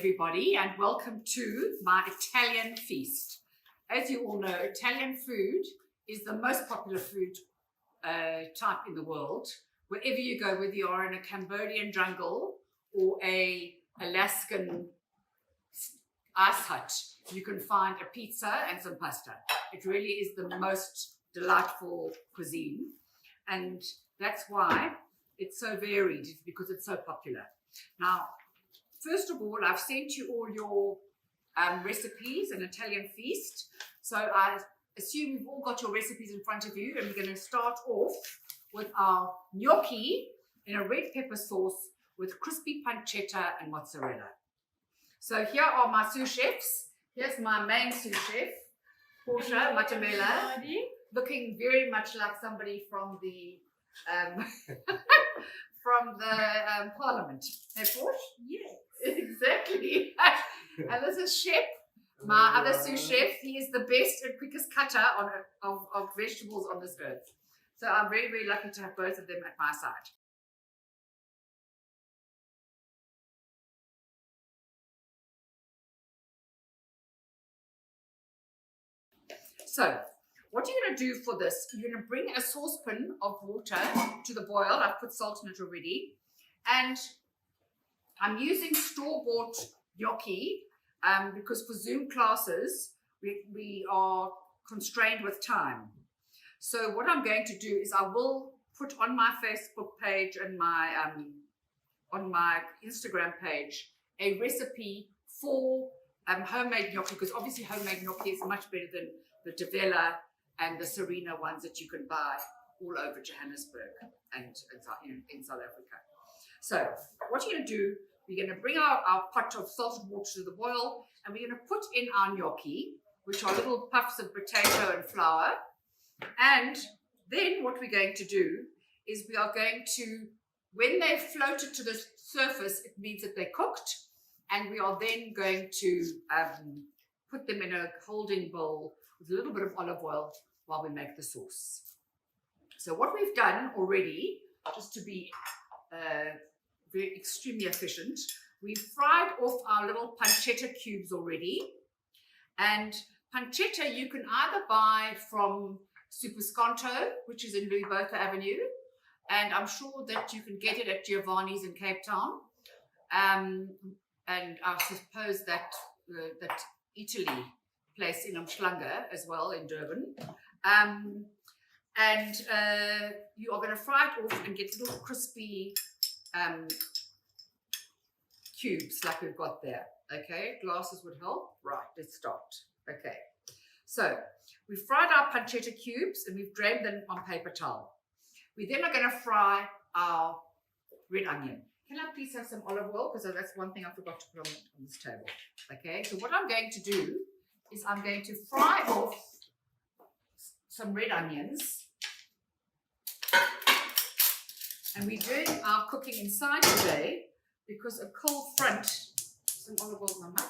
everybody, and welcome to my Italian feast. As you all know, Italian food is the most popular food type in the world. Wherever you go, whether you are in a Cambodian jungle or a Alaskan ice hut, you can find a pizza and some pasta. It really is the most delightful cuisine, and that's why it's so varied, because it's so popular. Now, first of all, I've sent you all your recipes, an Italian feast. So I assume you've all got your recipes in front of you, and we're going to start off with our gnocchi in a red pepper sauce with crispy pancetta and mozzarella. So here are my sous chefs. Here's my main sous chef, Portia Matamela, looking very much like somebody from the Parliament. Hey, Portia? Yes. Exactly. And this is Shep, my other sous chef. He is the best and quickest cutter of vegetables on this earth. So I'm very, very lucky to have both of them at my side. So what you're going to do for this, you're going to bring a saucepan of water to the boil. I've put salt in it already. And I'm using store-bought gnocchi because for Zoom classes, we are constrained with time. So what I'm going to do is I will put on my Facebook page and on my Instagram page a recipe for homemade gnocchi, because obviously homemade gnocchi is much better than the Devella and the Serena ones that you can buy all over Johannesburg and in South Africa. So what you're going to do, we're going to bring our pot of salted water to the boil, and we're going to put in our gnocchi, which are little puffs of potato and flour. And then what we're going to do is we are going to, when they've floated to the surface, it means that they're cooked, and we are then going to put them in a holding bowl with a little bit of olive oil while we make the sauce. So what we've done already, just to be very extremely efficient, we've fried off our little pancetta cubes already. And pancetta you can either buy from Supersconto, which is in Louis Botha Avenue, and I'm sure that you can get it at Giovanni's in Cape Town. And I suppose that that Italy place in Umhlanga as well in Durban. You are going to fry it off and get little crispy cubes like we've got there. Okay, glasses would help. Right, let's start. Okay, so we've fried our pancetta cubes and we've drained them on paper towel. We then are going to fry our red onion. Can I please have some olive oil? Because that's one thing I forgot to put on this table. Okay, so what I'm going to do is I'm going to fry off some red onions. And we're doing our cooking inside today because a cold front, some olive oil, Mama.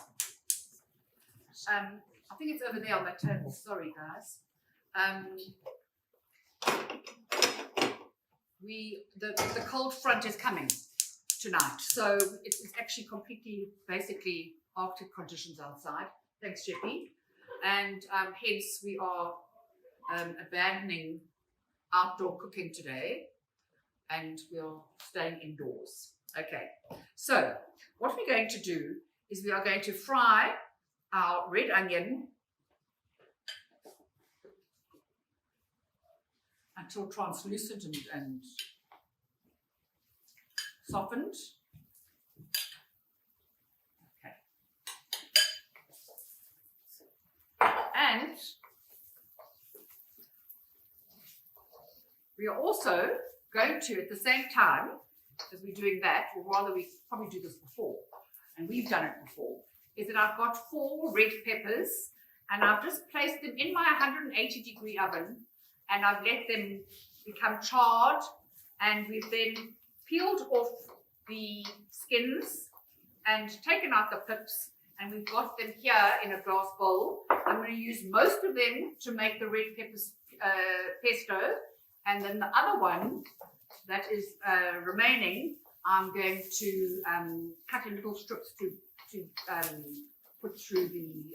I think it's over there on that table. Sorry, guys. The cold front is coming tonight, so it's actually completely, basically Arctic conditions outside. Thanks, Jeppy. And hence we are abandoning outdoor cooking today, and we're staying indoors. Okay, so what we're going to do is we are going to fry our red onion until translucent and softened. Okay. And we are also going to, at the same time as we're doing that, or rather we probably do this before, and we've done it before, is that I've got 4 red peppers, and I've just placed them in my 180-degree oven, and I've let them become charred, and we've then peeled off the skins and taken out the pips, and we've got them here in a glass bowl. I'm going to use most of them to make the red peppers pesto, and then the other one that is remaining, I'm going to cut in little strips to to put through the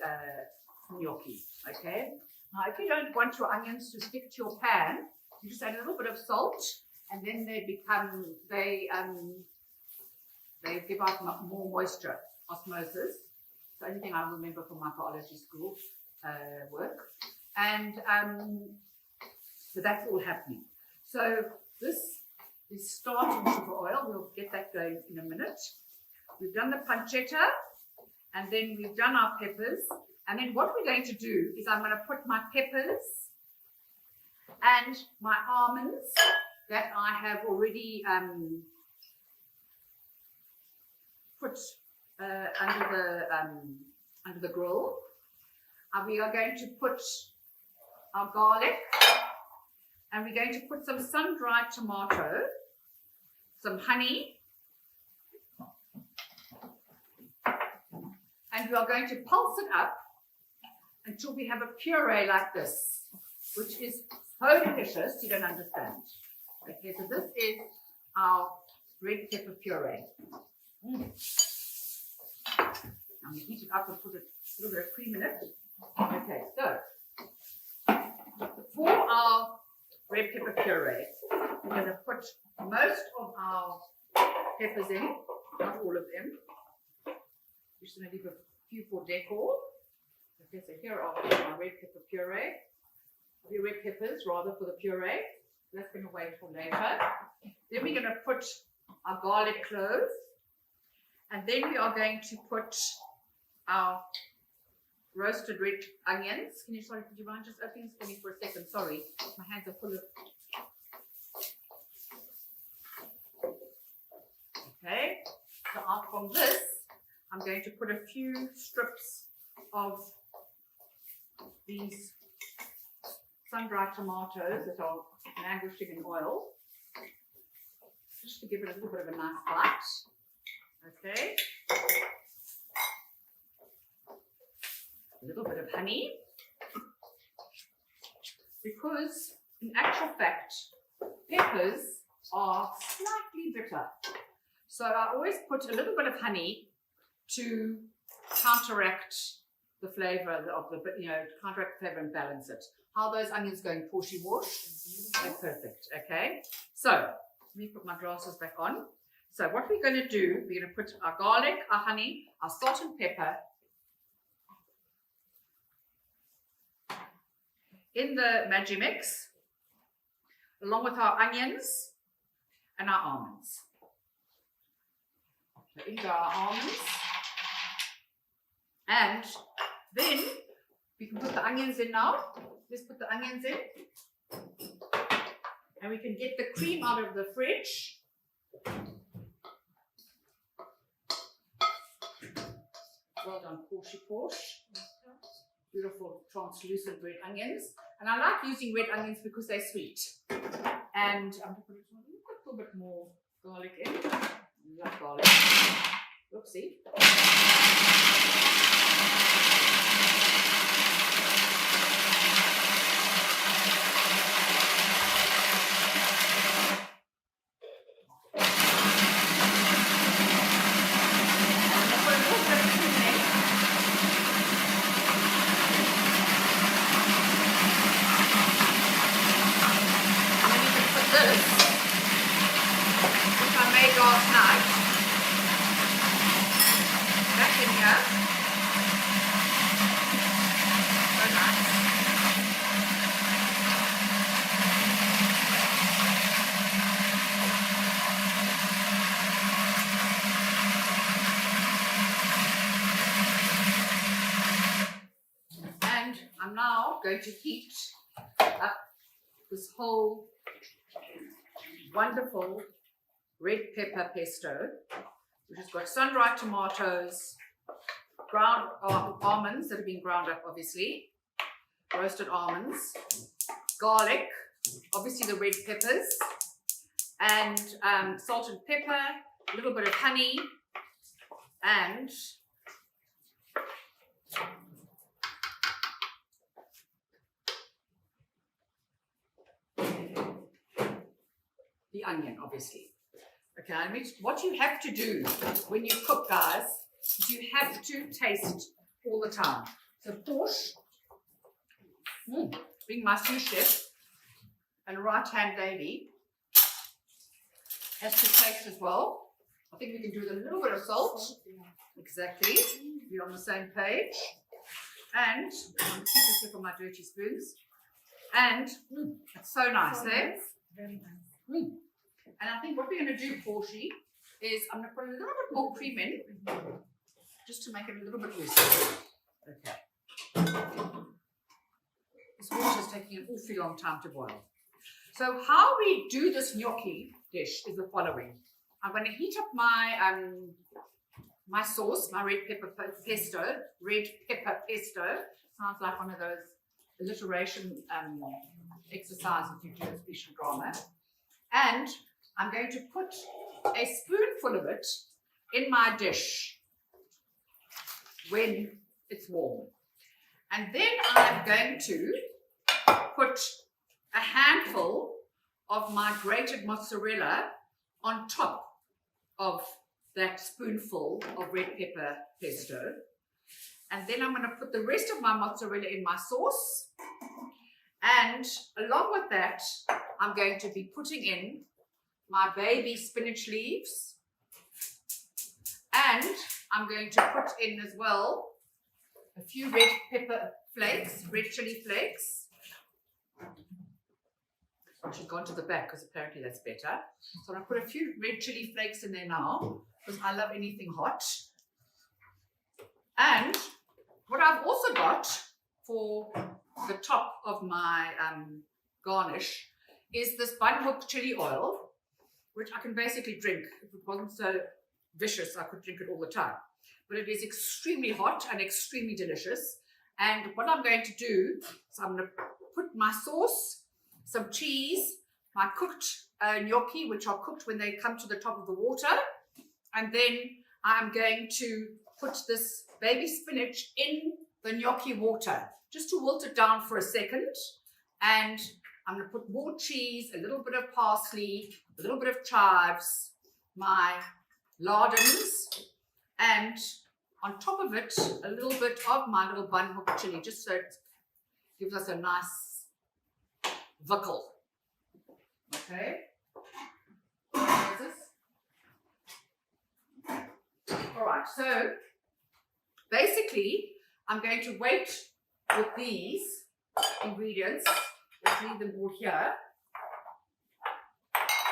gnocchi. Okay. Now, if you don't want your onions to stick to your pan, you just add a little bit of salt, and then they give out more moisture, osmosis. It's the only thing I remember from my biology school work. And so that's all happening. So this is starting sugar oil. We'll get that going in a minute. We've done the pancetta, and then we've done our peppers. And then what we're going to do is I'm going to put my peppers and my almonds that I have already put under the grill. And we are going to put our garlic, and we're going to put some sun-dried tomato, some honey, and we are going to pulse it up until we have a puree like this, which is so delicious you don't understand. Okay, so this is our red pepper puree. I'm going to heat it up and put a little bit of cream in it. Okay, so for our red pepper puree, we're going to put most of our peppers in, not all of them. We're just going to leave a few for decor. Okay, so here are my red pepper puree. The red peppers, rather, for the puree. That's going to wait for later. Then we're going to put our garlic cloves. And then we are going to put our roasted red onions. Could you mind just opening this for me for a second? Sorry, my hands are full of. Okay, so out from this, I'm going to put a few strips of these sun-dried tomatoes that are languishing in oil, just to give it a little bit of a nice bite. Okay. A little bit of honey, because in actual fact, peppers are slightly bitter. So I always put a little bit of honey to counteract the flavor of the, counteract the flavor and balance it. How are those onions going? Porty wash? They're perfect. Okay. So let me put my glasses back on. So what we're going to do, we're going to put our garlic, our honey, our salt and pepper in the Maggi mix, along with our onions and our almonds. So into our almonds. And then we can put the onions in now. Let's put the onions in. And we can get the cream out of the fridge. Well done, Porsche. Beautiful translucent red onions. And I like using red onions because they're sweet. And I'm going to put a little bit more garlic in. I love garlic. Oopsie. Last night, back in here, so nice. And I'm now going to heat up this whole wonderful red pepper pesto, which has got sun-dried tomatoes, ground almonds that have been ground up, obviously, roasted almonds, garlic, obviously the red peppers, and salt and pepper, a little bit of honey, and the onion, obviously. Okay, what you have to do when you cook, guys, is you have to taste all the time. So Porsche, being my sous chef and right-hand lady, has to taste as well. I think we can do with a little bit of salt. Exactly. We're on the same page. And I'm going to keep this on my dirty spoons. And it's so nice, eh? Very nice. And I think what we're going to do, Porsche, is I'm going to put a little bit more cream in, just to make it a little bit looser. Okay. This water is taking an awfully long time to boil. So how we do this gnocchi dish is the following. I'm going to heat up my my sauce, my red pepper pesto. Red pepper pesto sounds like one of those alliteration exercises you do in special drama. And I'm going to put a spoonful of it in my dish when it's warm. And then I'm going to put a handful of my grated mozzarella on top of that spoonful of red pepper pesto. And then I'm going to put the rest of my mozzarella in my sauce. And along with that, I'm going to be putting in my baby spinach leaves. And I'm going to put in as well a few red pepper flakes, red chili flakes. I should go to the back because apparently that's better. So I'm going to put a few red chili flakes in there now because I love anything hot. And what I've also got for the top of my garnish is this bun hook chili oil, which I can basically drink. If it wasn't so vicious, I could drink it all the time. But it is extremely hot and extremely delicious. And what I'm going to do is I'm going to put my sauce, some cheese, my cooked gnocchi, which are cooked when they come to the top of the water. And then I'm going to put this baby spinach in the gnocchi water, just to wilt it down for a second. And I'm going to put more cheese, a little bit of parsley, a little bit of chives, my lardons, and on top of it, a little bit of my little bun hook chili, just so it gives us a nice vickle. Okay. What is this? All right, so basically, I'm going to wait with these ingredients. Let's leave them all here.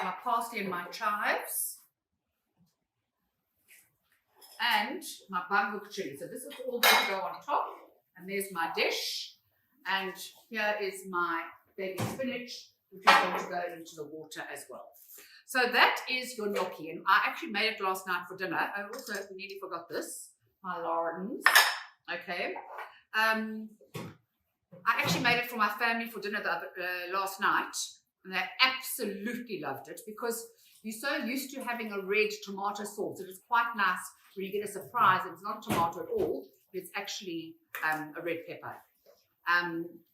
My parsley and my chives. And my bun hook chili. So this is all going to go on top. And there's my dish. And here is my baby spinach, which is going to go into the water as well. So that is your gnocchi. And I actually made it last night for dinner. I also nearly forgot this. My lardons. Okay. I actually made it for my family for dinner last night. And they absolutely loved it because you're so used to having a red tomato sauce. It is quite nice when you get a surprise. It's not tomato at all. It's actually a red pepper.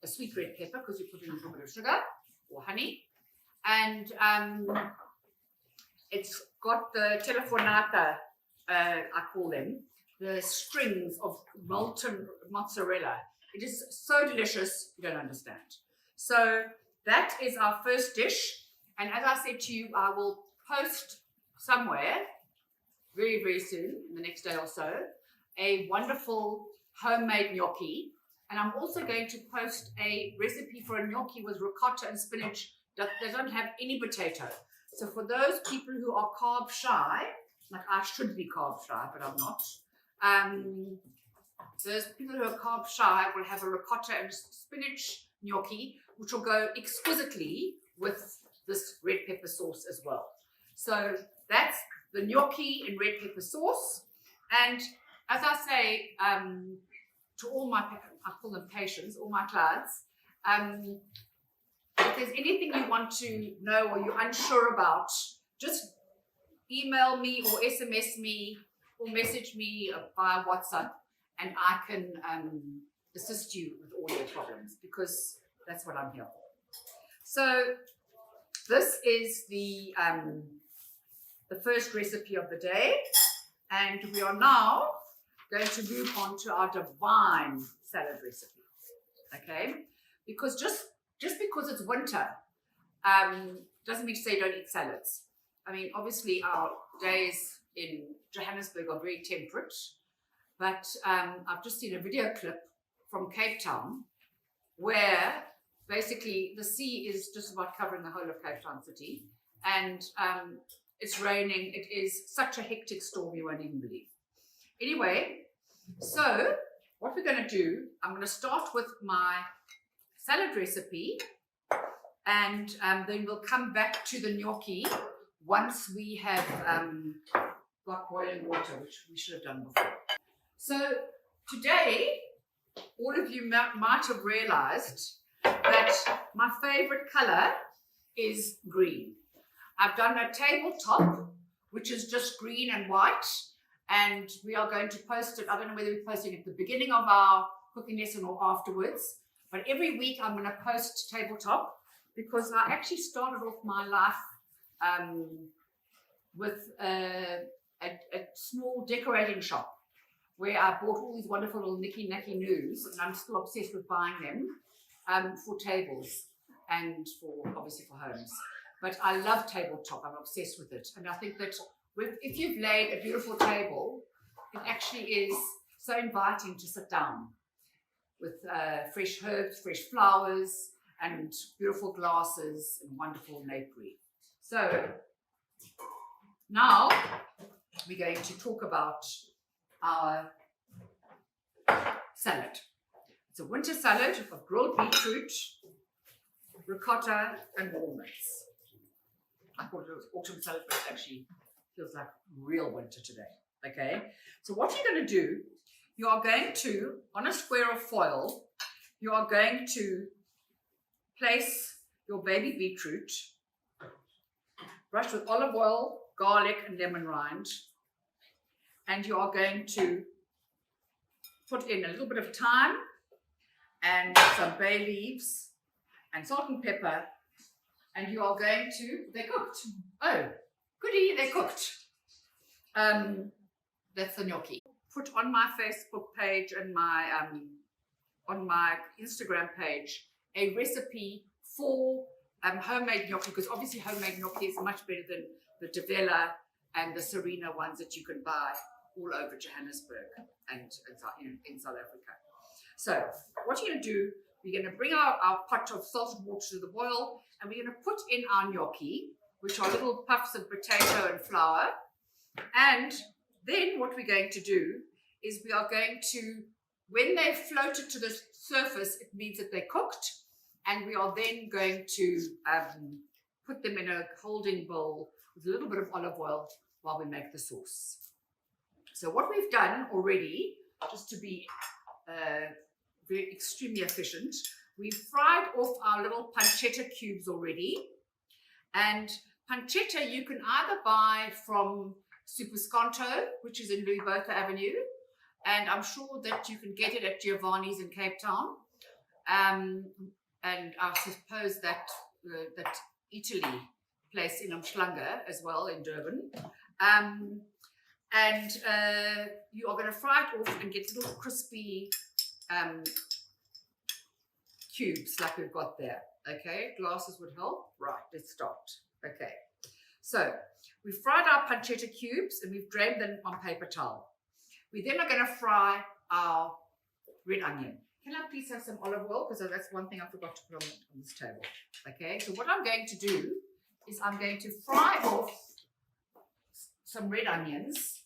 A sweet red pepper because you put in a little bit of sugar or honey. And it's got the telefonata, I call them, the strings of molten mozzarella. It is so delicious, you don't understand. So that is our first dish. And as I said to you, I will post somewhere very, very soon, in the next day or so, a wonderful homemade gnocchi. And I'm also going to post a recipe for a gnocchi with ricotta and spinach that doesn't have any potato. So for those people who are carb shy, like I should be carb shy, but I'm not. Those people who are carb shy will have a ricotta and spinach gnocchi, which will go exquisitely with this red pepper sauce as well. So that's the gnocchi in red pepper sauce. And as I say to all my, I call them patients, all my clients, if there's anything you want to know or you're unsure about, just email me or SMS me or message me via WhatsApp, and I can assist you with all your problems because that's what I'm here for. So this is the first recipe of the day, and we are now going to move on to our divine salad recipe. Okay, because just because it's winter doesn't mean to say don't eat salads. I mean, obviously our days in Johannesburg are very temperate, but I've just seen a video clip from Cape Town where basically the sea is just about covering the whole of Cape Town city, and it's raining. It is such a hectic storm you won't even believe. Anyway, so what we're going to do, I'm going to start with my salad recipe, and then we'll come back to the gnocchi once we have got boiling water, which we should have done before. So today, all of you might have realized that my favorite color is green. I've done a tabletop, which is just green and white, and we are going to post it. I don't know whether we're posting it at the beginning of our cooking lesson or afterwards, but every week I'm going to post tabletop, because I actually started off my life with a small decorating shop where I bought all these wonderful little knicky-knacky noos, and I'm still obsessed with buying them for tables and obviously for homes. But I love tabletop. I'm obsessed with it, and I think that if you've laid a beautiful table, it actually is so inviting to sit down with fresh herbs, fresh flowers, and beautiful glasses and wonderful napery. So now we're going to talk about our salad. It's a winter salad of grilled beetroot, ricotta, and walnuts. I thought it was autumn salad, but it actually feels like real winter today. Okay, so what you're going to do, you are going to, on a square of foil, you are going to place your baby beetroot, brush with olive oil, garlic, and lemon rind, and you are going to put in a little bit of thyme and some bay leaves and salt and pepper, and you are going to, they're cooked. Oh, goody, they're cooked. That's the gnocchi. Put on my Facebook page and on my Instagram page a recipe for homemade gnocchi, because obviously homemade gnocchi is much better than the Devella and the Serena ones that you can buy all over Johannesburg and in South Africa. So what you're going to do, we're going to bring our pot of salted water to the boil, and we're going to put in our gnocchi, which are little puffs of potato and flour. And then what we're going to do is we are going to, when they've floated to the surface, it means that they're cooked, and we are then going to put them in a holding bowl with a little bit of olive oil while we make the sauce. So what we've done already, just to be very extremely efficient, we've fried off our little pancetta cubes already. And pancetta you can either buy from Supersconto, which is in Louis Botha Avenue, and I'm sure that you can get it at Giovanni's in Cape Town. And I suppose that that Italy place in Umhlanga as well in Durban. And you are going to fry it off and get little crispy cubes like we've got there. Okay, glasses would help. Right, let's start. Okay, so we've fried our pancetta cubes and we've drained them on paper towel. We then are going to fry our red onion. Can I please have some olive oil? Because that's one thing I forgot to put on this table. Okay, so what I'm going to do is I'm going to fry off some red onions.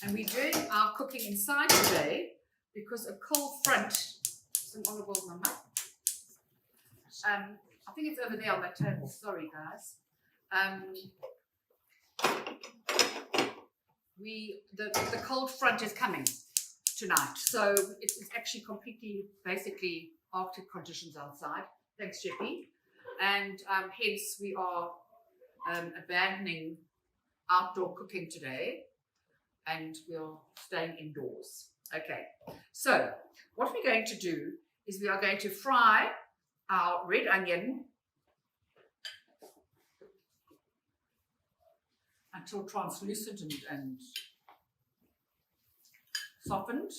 And we're doing our cooking inside today because a cold front, some olive oil, Mama. I think it's over there on that table. Sorry, guys. The cold front is coming tonight, so it's actually completely, basically, Arctic conditions outside. Thanks, Jeppy. And hence we are abandoning outdoor cooking today, and we're staying indoors. Okay, so what we're going to do is we are going to fry our red onion until translucent and softened.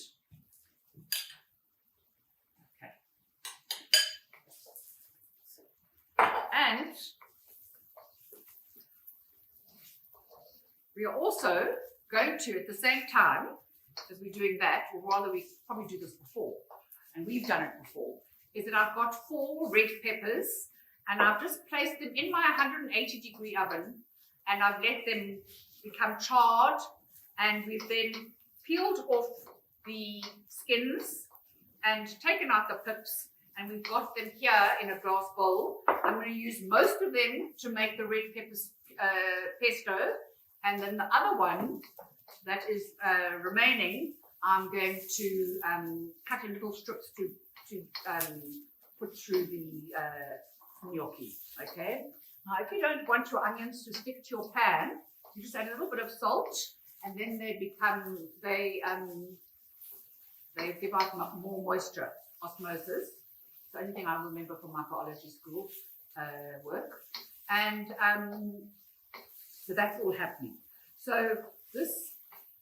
Okay. And we are also going to, at the same time as we're doing that, or rather we probably do this before, and we've done it before, is that I've got 4 red peppers, and I've just placed them in my 180-degree oven, and I've let them become charred, and we've then peeled off the skins and taken out the pips, and we've got them here in a glass bowl. I'm going to use most of them to make the red peppers pesto, and then the other one that is remaining, I'm going to cut in little strips to put through the gnocchi. Okay. Now, if you don't want your onions to stick to your pan, you just add a little bit of salt, and then they give out more moisture, osmosis. It's the only thing I remember from my biology school work, and so that's all happening. So this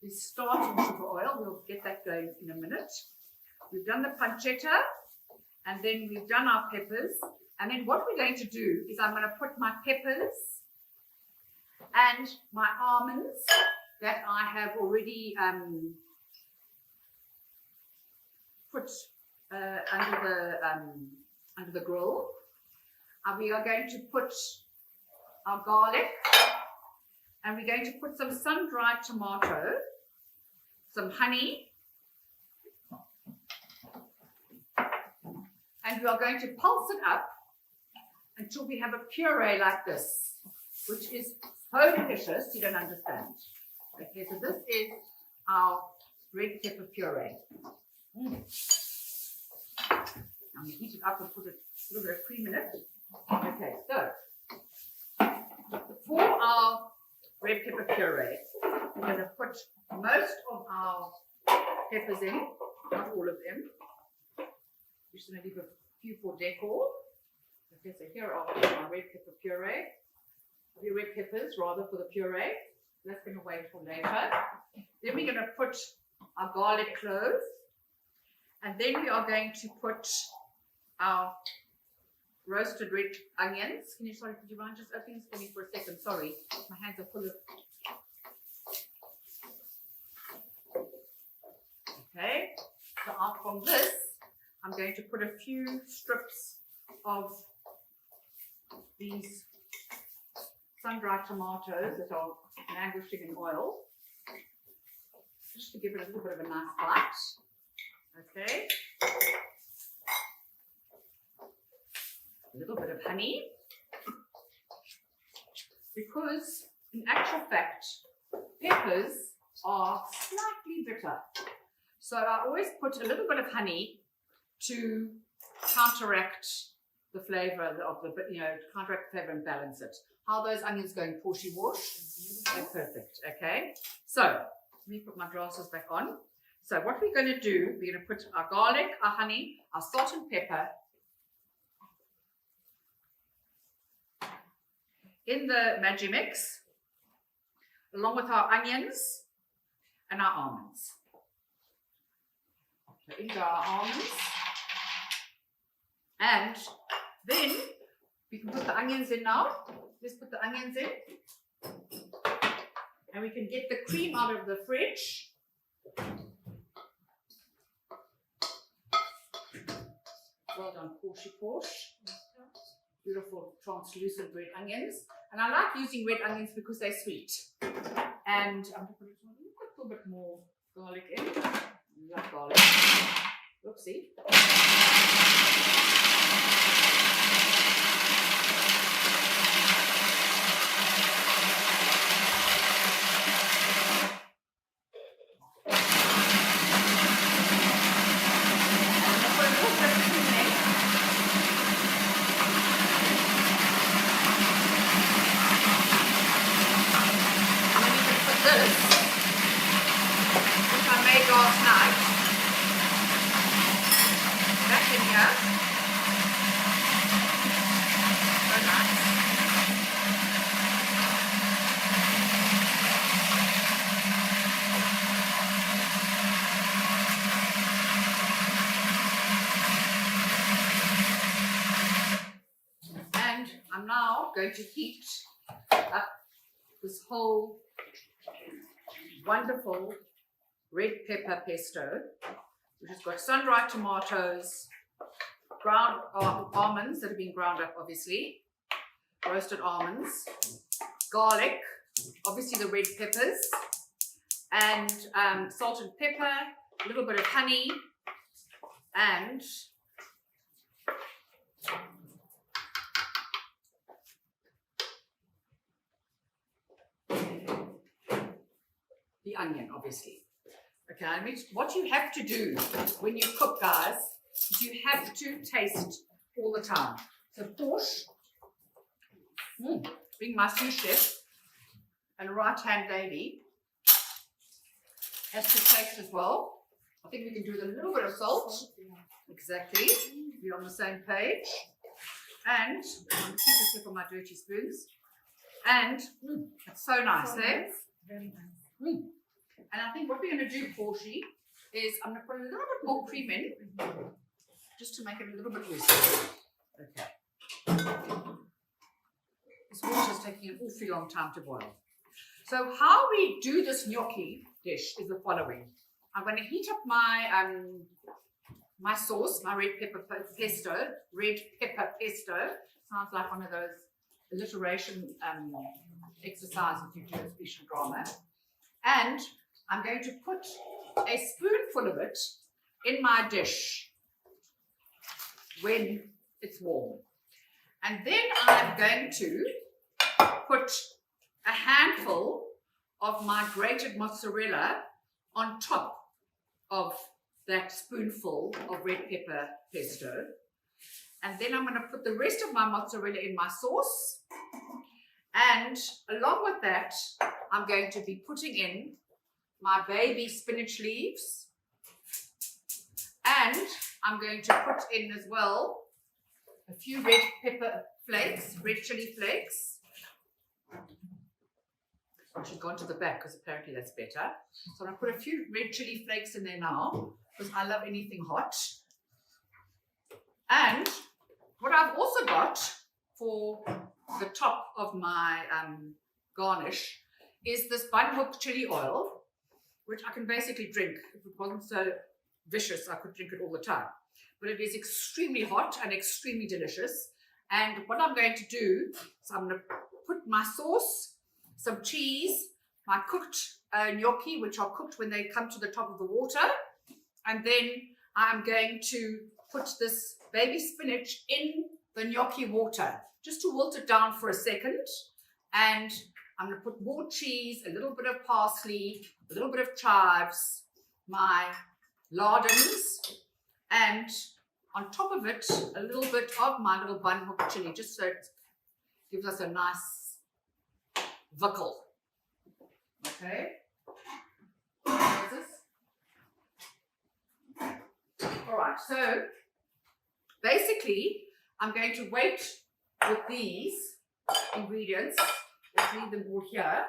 is starting sugar oil. We'll get that going in a minute. We've done the pancetta, and then we've done our peppers. And then what we're going to do is I'm going to put my peppers and my almonds that I have already put under the grill. And we are going to put our garlic, and we're going to put some sun-dried tomato, some honey, and we are going to pulse it up until we have a puree like this, which is so delicious you don't understand. Okay, so this is our red pepper puree. I'm going to heat it up and put a little bit of cream in it. Okay, so for our red pepper puree, we're going to put most of our peppers in, not all of them. We're just going to leave a few for decor. Okay, so here are my red pepper puree. The red peppers, rather, for the puree. That's going to wait for later. Then we're going to put our garlic cloves. And then we are going to put our roasted red onions. Could you mind just opening this for me for a second? Sorry, my hands are full of... Okay, so out from this, I'm going to put a few strips of these sun-dried tomatoes that are languishing in oil, just to give it a little bit of a nice bite. Okay. A little bit of honey, because in actual fact, peppers are slightly bitter. So I always put a little bit of honey to counteract the flavor of the, counteract the flavor and balance it. How are those onions going? Porty wash? They're perfect. Okay. So let me put my glasses back on. So what we're going to do, we're going to put our garlic, our honey, our salt and pepper in the Magimix, along with our onions and our almonds. So into our almonds, and then we can put the onions in now. Let's put the onions in, and we can get the cream out of the fridge. Well done, Porsche. Beautiful translucent red onions. And I like using red onions because they're sweet. And I'm going to put a little bit more garlic in. I love garlic. Whoopsie. now going to heat up this whole wonderful red pepper pesto, which has got sun-dried tomatoes, ground almonds that have been ground up, obviously, roasted almonds, garlic, obviously the red peppers, and salt and pepper, a little bit of honey, and the onion, obviously. Okay, I mean, what you have to do when you cook, guys, is you have to taste all the time. So, Porsche, being my sous chef and right-hand lady, has to taste as well. I think we can do with a little bit of salt. Exactly. We're on the same page. And I'm going to keep this here for my dirty spoons. And it's so nice, eh? Very nice. And I think what we're going to do, Porsche, is I'm going to put a little bit more cream in, just to make it a little bit looser. Okay. This water is taking an awfully long time to boil. So how we do this gnocchi dish is the following. I'm going to heat up my my sauce, my red pepper pesto. Red pepper pesto sounds like one of those alliteration exercises you do in speech and drama. And I'm going to put a spoonful of it in my dish when it's warm. And then I'm going to put a handful of my grated mozzarella on top of that spoonful of red pepper pesto. And then I'm going to put the rest of my mozzarella in my sauce. And along with that, I'm going to be putting in my baby spinach leaves. And I'm going to put in as well a few red pepper flakes, red chili flakes. I should go on to the back because apparently that's better. So I'm going to put a few red chili flakes in there now because I love anything hot. And what I've also got for the top of my garnish is this bun hook chili oil, which I can basically drink. If it wasn't so vicious, I could drink it all the time. But it is extremely hot and extremely delicious. And what I'm going to do is I'm going to put my sauce, some cheese, my cooked gnocchi, which are cooked when they come to the top of the water. And then I'm going to put this baby spinach in the gnocchi water, just to wilt it down for a second. And I'm going to put more cheese, a little bit of parsley, a little bit of chives, my lardons, and on top of it, a little bit of my little bun hook chili, just so it gives us a nice vickle. Okay. What is this? All right, so basically, I'm going to wait with these ingredients. Let's leave them all here.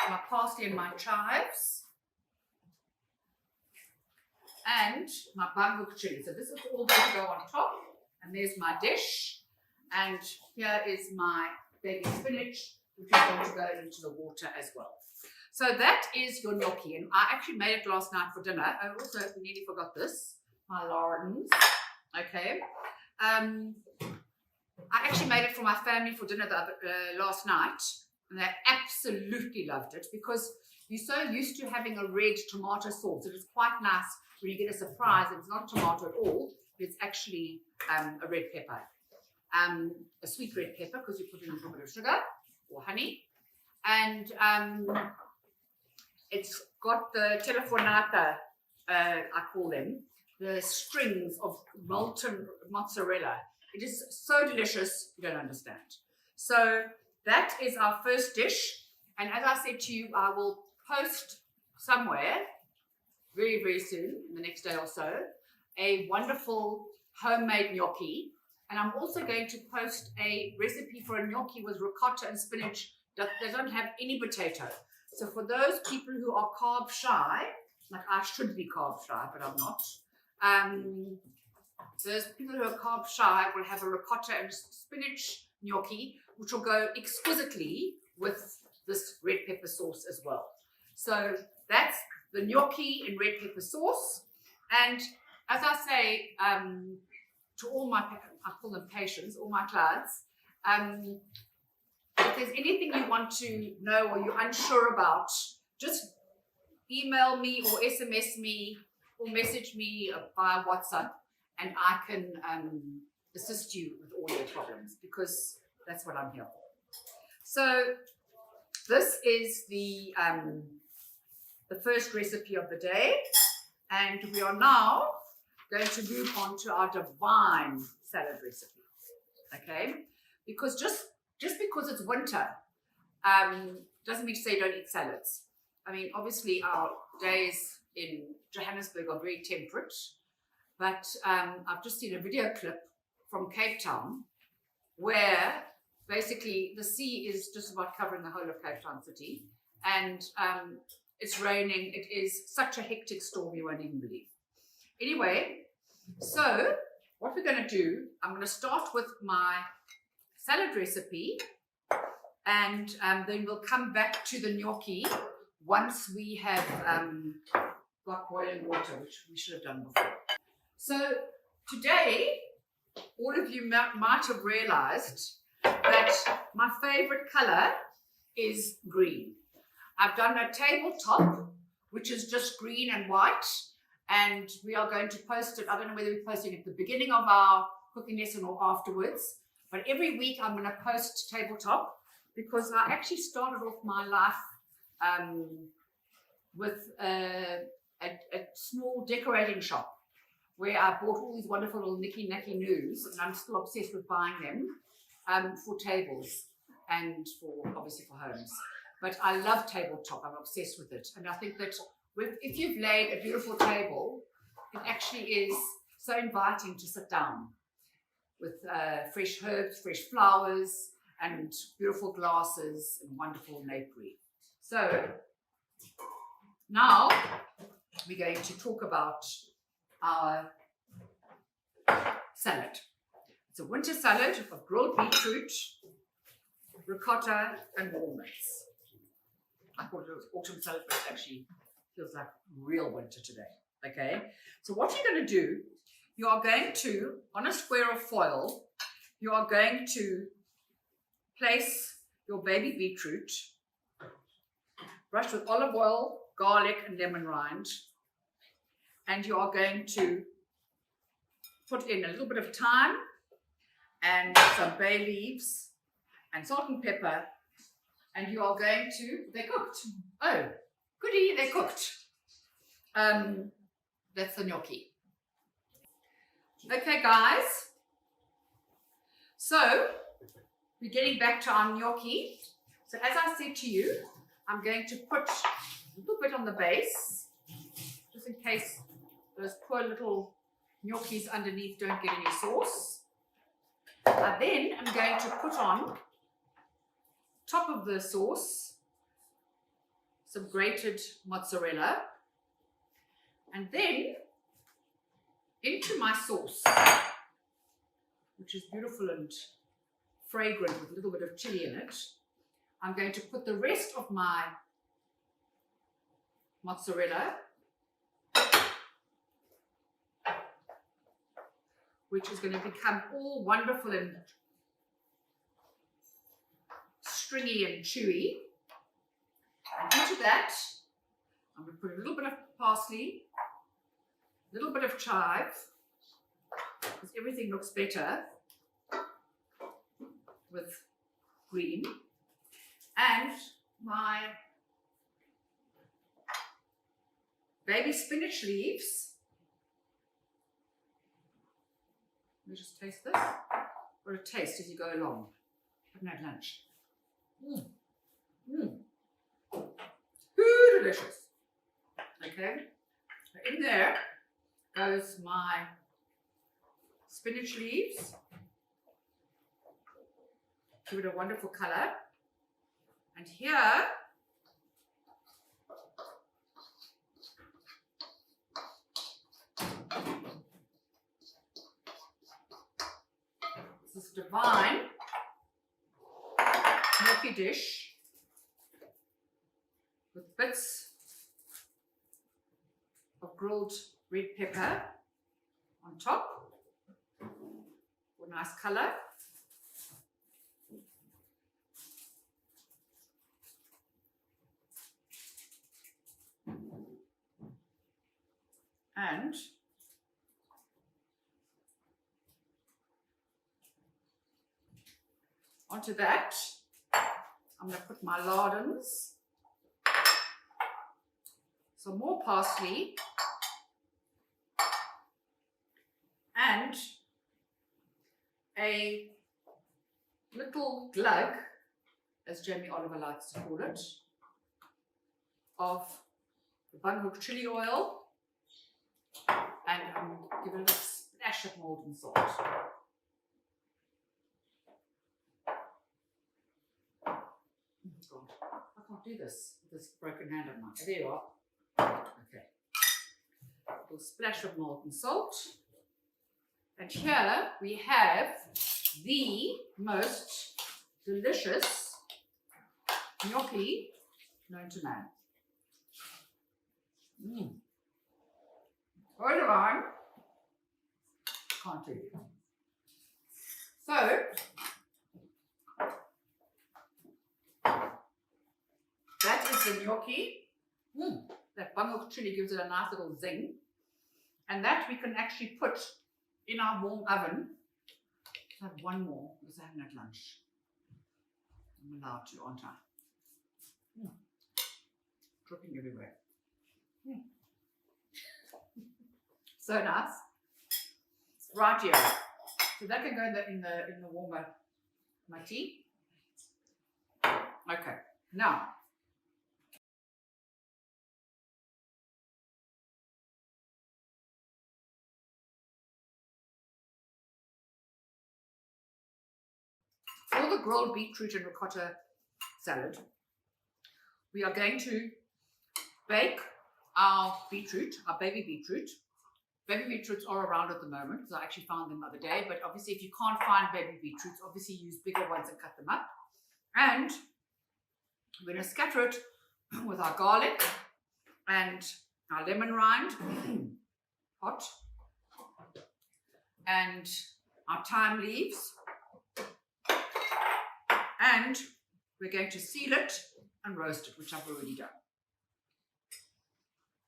My parsley and my chives. And my bun hook chili. So this is all going to go on top. And there's my dish. And here is my baby spinach, which is going to go into the water as well. So that is your gnocchi. And I actually made it last night for dinner. I also nearly forgot this. My lardons. Okay. I actually made it for my family for dinner last night. And they absolutely loved it because you're so used to having a red tomato sauce. It is quite nice when you get a surprise and it's not tomato at all. It's actually a red pepper. A sweet red pepper because you put in a little bit of sugar or honey. And it's got the telefonata, I call them, the strings of molten mozzarella. It is so delicious, you don't understand. So that is our first dish. And as I said to you, I will post somewhere very, very soon, in the next day or so, a wonderful homemade gnocchi. And I'm also going to post a recipe for a gnocchi with ricotta and spinach that they don't have any potato. So for those people who are carb shy, like I should be carb shy, but I'm not, Those people who are carb shy will have a ricotta and spinach gnocchi, which will go exquisitely with this red pepper sauce as well. So that's the gnocchi in red pepper sauce. And as I say to all my, I call them patients, all my clients, if there's anything you want to know or you're unsure about, just email me or SMS me or message me via WhatsApp, and I can assist you with all your problems, because that's what I'm here for. So this is the first recipe of the day, and we are now going to move on to our divine salad recipe. Okay, because just because it's winter doesn't mean to say don't eat salads. I mean, obviously our days in Johannesburg are very temperate, but I've just seen a video clip from Cape Town where basically the sea is just about covering the whole of Cape Town city, and it's raining. It is such a hectic storm you won't even believe. Anyway, so what we're going to do, I'm going to start with my salad recipe, and then we'll come back to the gnocchi once we have got boiling water, which we should have done before. So today, all of you might have realized that my favorite color is green. I've done a tabletop, which is just green and white, and we are going to post it. I don't know whether we're posting it at the beginning of our cooking lesson or afterwards, but every week I'm going to post tabletop, because I actually started off my life with a small decorating shop where I bought all these wonderful little knicky-knacky noos, and I'm still obsessed with buying them for tables and obviously for homes. But I love tabletop. I'm obsessed with it, and I think that if you've laid a beautiful table, it actually is so inviting to sit down with fresh herbs, fresh flowers, and beautiful glasses and wonderful napery. So now we're going to talk about our salad. It's a winter salad of grilled beetroot, ricotta, and walnuts. I thought it was autumn salad, but it actually feels like real winter today. Okay, so what you're going to do, you are going to, on a square of foil, you are going to place your baby beetroot, brush with olive oil, garlic, and lemon rind, and you are going to put in a little bit of thyme and some bay leaves and salt and pepper, and you are going to, they're cooked. Oh, goody, they're cooked. That's the gnocchi. Okay, guys. So, we're getting back to our gnocchi. So, as I said to you, I'm going to put a little bit on the base, just in case those poor little gnocchis underneath don't get any sauce. Then I'm going to put on top of the sauce some grated mozzarella, and then into my sauce, which is beautiful and fragrant with a little bit of chili in it, I'm going to put the rest of my mozzarella, which is going to become all wonderful and stringy and chewy. And into that, I'm going to put a little bit of parsley, a little bit of chive, because everything looks better with green, and my baby spinach leaves. Let me just taste this. What a taste as you go along. Haven't had lunch. Ooh, delicious. Okay, in there goes my spinach leaves. Give it a wonderful color. And here divine gnocchi dish with bits of grilled red pepper on top for nice color. And onto that, I'm going to put my lardons, some more parsley, and a little glug, as Jamie Oliver likes to call it, of the bunhook chili oil, and I'm giving it a splash of molten salt. God, I can't do this with this broken hand of mine. There you are. Okay. A little splash of molten salt. And here we have the most delicious gnocchi known to man. Hold on. Can't do. So, that is the gnocchi. That bunhook chili gives it a nice little zing. And that we can actually put in our warm oven. I have one more because I haven't had lunch. I'm allowed to, aren't I? Dripping everywhere. So nice. Right here. So that can go in the warmer my tea. Okay. Now, for the grilled beetroot and ricotta salad, we are going to bake our beetroot, our baby beetroot. Baby beetroots are around at the moment because I actually found them the other day, but obviously if you can't find baby beetroots, obviously use bigger ones and cut them up. And we're going to scatter it with our garlic and our lemon rind, hot, and our thyme leaves. And we're going to seal it and roast it, which I've already done.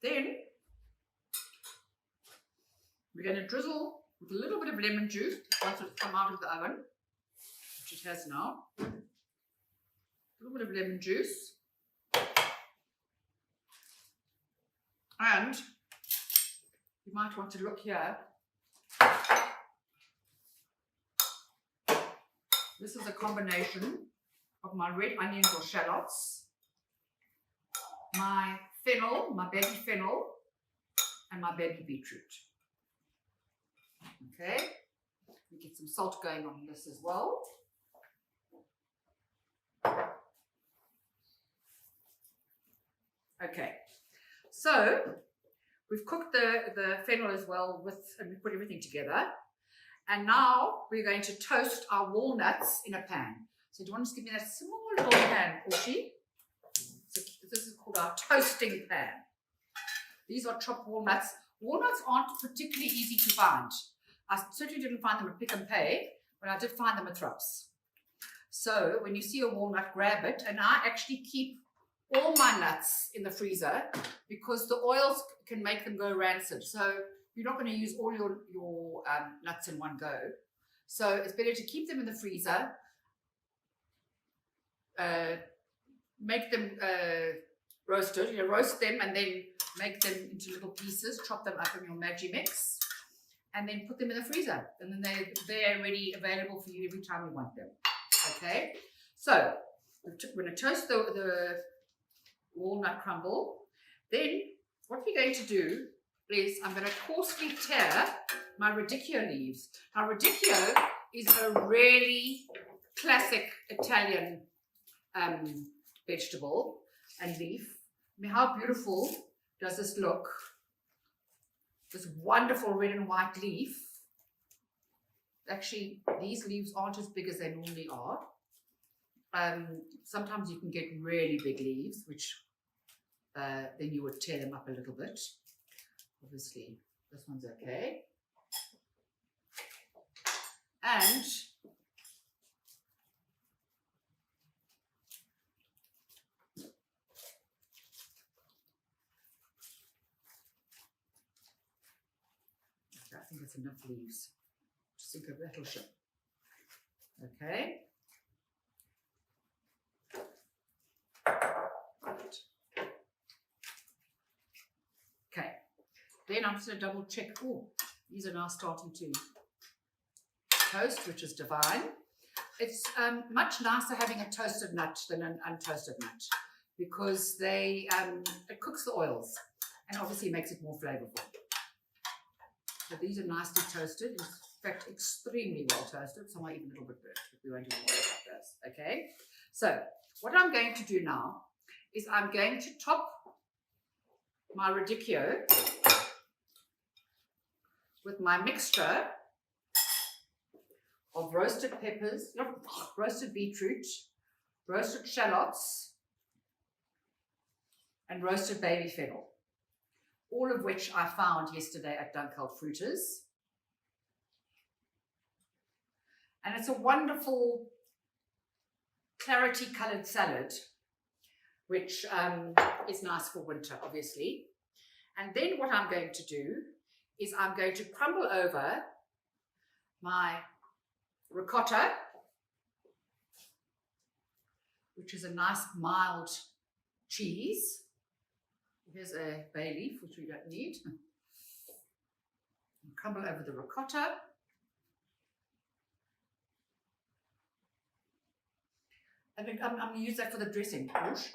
Then we're going to drizzle with a little bit of lemon juice once it's come out of the oven, which it has now. A little bit of lemon juice. And you might want to look here. This is a combination of my red onions or shallots, my fennel, my baby fennel, and my baby beetroot. Okay, we get some salt going on this as well. Okay, so we've cooked the fennel as well and we put everything together. And now we're going to toast our walnuts in a pan. So do you want to give me that small little pan, Oshi? So this is called our toasting pan. These are chopped walnuts. Walnuts aren't particularly easy to find. I certainly didn't find them at Pick and Pay, but I did find them at Thrups. So when you see a walnut, grab it. And I actually keep all my nuts in the freezer because the oils can make them go rancid. So you're not going to use all your nuts in one go. So it's better to keep them in the freezer, make them roasted, roast them and then make them into little pieces, chop them up in your Maggi mix, and then put them in the freezer. And then they're already available for you every time you want them. Okay, so we're going to toast the walnut crumble. Then what we're going to do is I'm going to coarsely tear my radicchio leaves. Now radicchio is a really classic Italian vegetable and leaf. I mean, how beautiful does this look? This wonderful red and white leaf. Actually, these leaves aren't as big as they normally are. Sometimes you can get really big leaves, which then you would tear them up a little bit. Obviously, this one's okay. And I think it's enough leaves. Just think of that'll show. Okay. Okay. Then I'm just going to double check. Oh, these are now starting to toast, which is divine. It's much nicer having a toasted nut than an untoasted nut because it cooks the oils and obviously makes it more flavorful. So these are nicely toasted, in fact, extremely well toasted, some are even a little bit burnt, but we won't even worry about this, okay? So what I'm going to do now is I'm going to top my radicchio with my mixture of roasted peppers, roasted beetroot, roasted shallots, and roasted baby fennel. All of which I found yesterday at Dunkeld Fruiters. And it's a wonderful clarity coloured salad, which is nice for winter, obviously. And then what I'm going to do is I'm going to crumble over my ricotta, which is a nice mild cheese. Here's a bay leaf, which we don't need. And crumble over the ricotta. And then I'm going to use that for the dressing, Bush.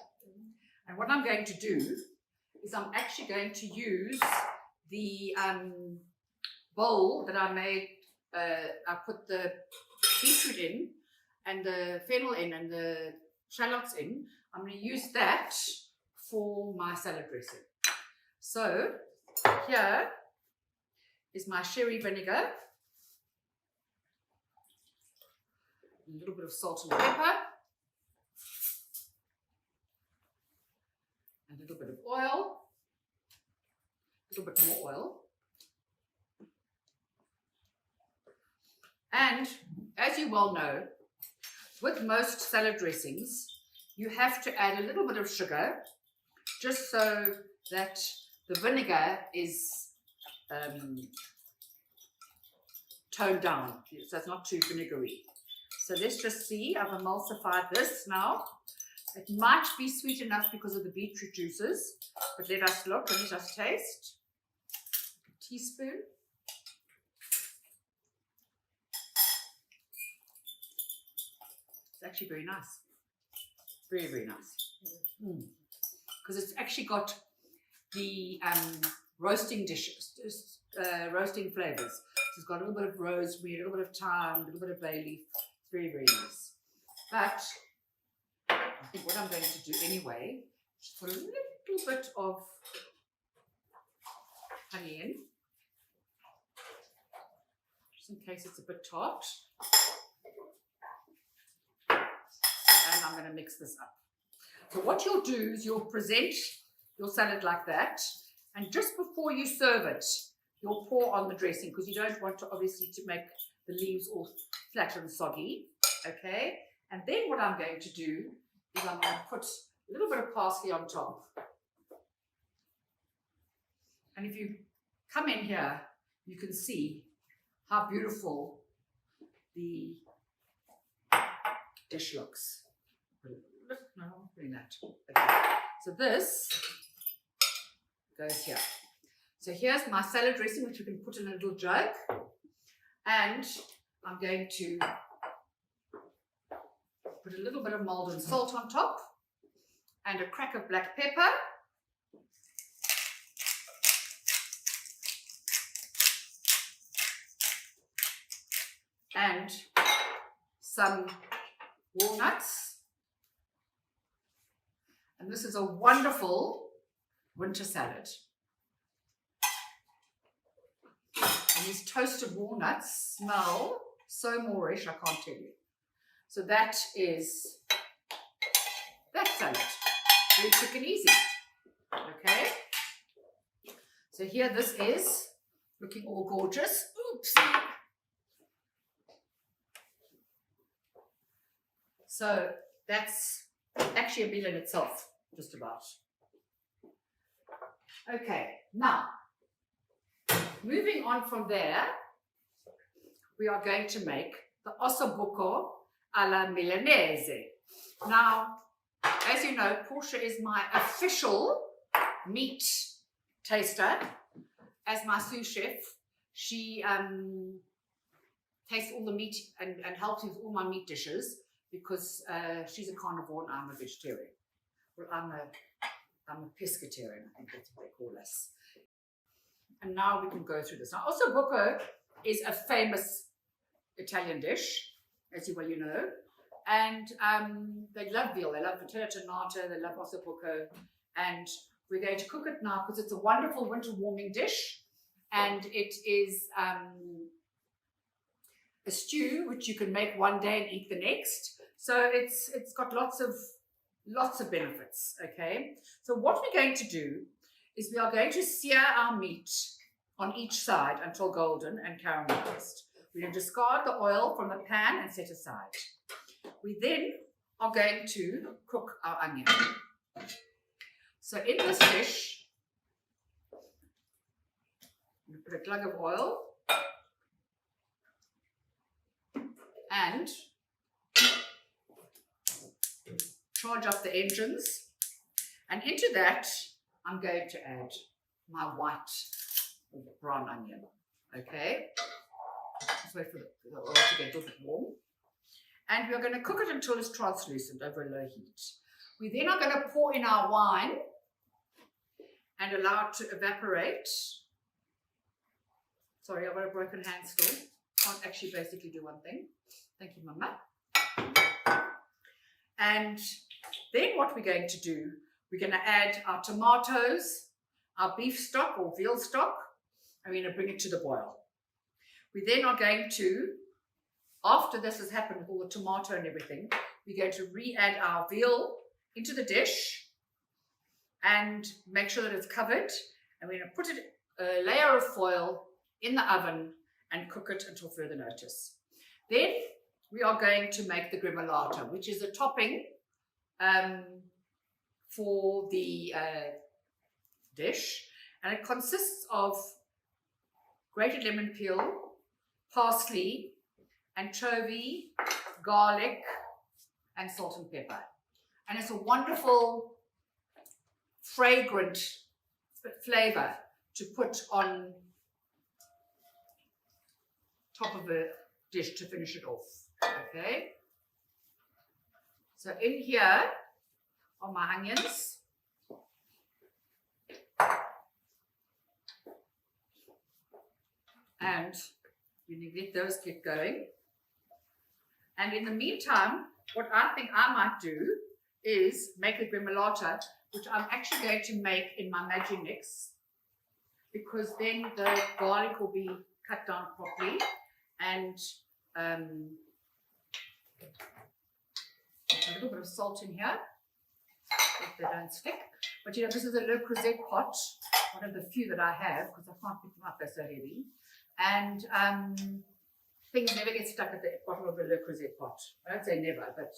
And what I'm going to do is I'm actually going to use the bowl that I made. I put the beetroot in and the fennel in and the shallots in. I'm going to use that for my salad dressing. So here is my sherry vinegar, a little bit of salt and pepper, a little bit of oil, a little bit more oil. And as you well know, with most salad dressings, you have to add a little bit of sugar just so that the vinegar is toned down, so it's not too vinegary. So let's just see, I've emulsified this now. It might be sweet enough because of the beetroot juices, but let us look and let us taste. A teaspoon. It's actually very nice. Very, very nice. Because it's actually got the roasting dishes, roasting flavors. So it's got a little bit of rosemary, a little bit of thyme, a little bit of bay leaf. It's very, very nice. But I think what I'm going to do anyway is put a little bit of honey in, just in case it's a bit tart. And I'm going to mix this up. So what you'll do is you'll present your salad like that, and just before you serve it, you'll pour on the dressing because you don't want to obviously to make the leaves all flat and soggy, okay? And then what I'm going to do is I'm going to put a little bit of parsley on top. And if you come in here, you can see how beautiful the dish looks. No, I'm putting that. Okay. So this goes here. So here's my salad dressing, which you can put in a little jug. And I'm going to put a little bit of Maldon salt on top and a crack of black pepper. And some walnuts. And this is a wonderful winter salad. And these toasted walnuts smell So Moorish, I can't tell you. So that is that salad. Very quick and easy. Okay. So here this is looking all gorgeous. Oops. So that's actually a meal in itself, just about. Okay, now, moving on from there, we are going to make the osso buco alla Milanese. Now, as you know, Portia is my official meat taster. As my sous chef, she tastes all the meat and helps with all my meat dishes because she's a carnivore and I'm a vegetarian. Well, I'm a pescatarian, I think that's what they call us. And now we can go through this. Now, osso buco is a famous Italian dish, as you know. And they love veal, they love tonata, they love osso buco. And we're going to cook it now because it's a wonderful winter warming dish. And it is a stew which you can make one day and eat the next. So it's got lots of benefits, okay? So what we're going to do is we are going to sear our meat on each side until golden and caramelized. We're going to discard the oil from the pan and set aside. We then are going to cook our onion. So in this dish, I'm going to put a glug of oil and charge up the engines, and into that I'm going to add my white or brown onion. Okay, just wait for the oil to get a little bit warm, and we're going to cook it until it's translucent over low heat. We then are going to pour in our wine and allow it to evaporate. Sorry, I've got a broken hand still. Can't actually basically do one thing. Thank you, Mama. And then what we're going to do, we're going to add our tomatoes, our beef stock or veal stock, and we're going to bring it to the boil. We then are going to, after this has happened with all the tomato and everything, we're going to re-add our veal into the dish and make sure that it's covered. And we're going to put a layer of foil in the oven and cook it until further notice. Then we are going to make the gremolata, which is a topping for the dish, and it consists of grated lemon peel, parsley, anchovy, garlic, and salt and pepper. And it's a wonderful, fragrant flavor to put on top of a dish to finish it off. Okay, so in here are my onions. And you let those get going. And in the meantime, what I think I might do is make a gremolata, which I'm actually going to make in my Maggi mix, because then the garlic will be cut down properly, and a little bit of salt in here if they don't stick. But you know, this is a Le Creuset pot, one of the few that I have, because I can't pick them up, they're so heavy. And things never get stuck at the bottom of a Le Creuset pot. I don't say never, but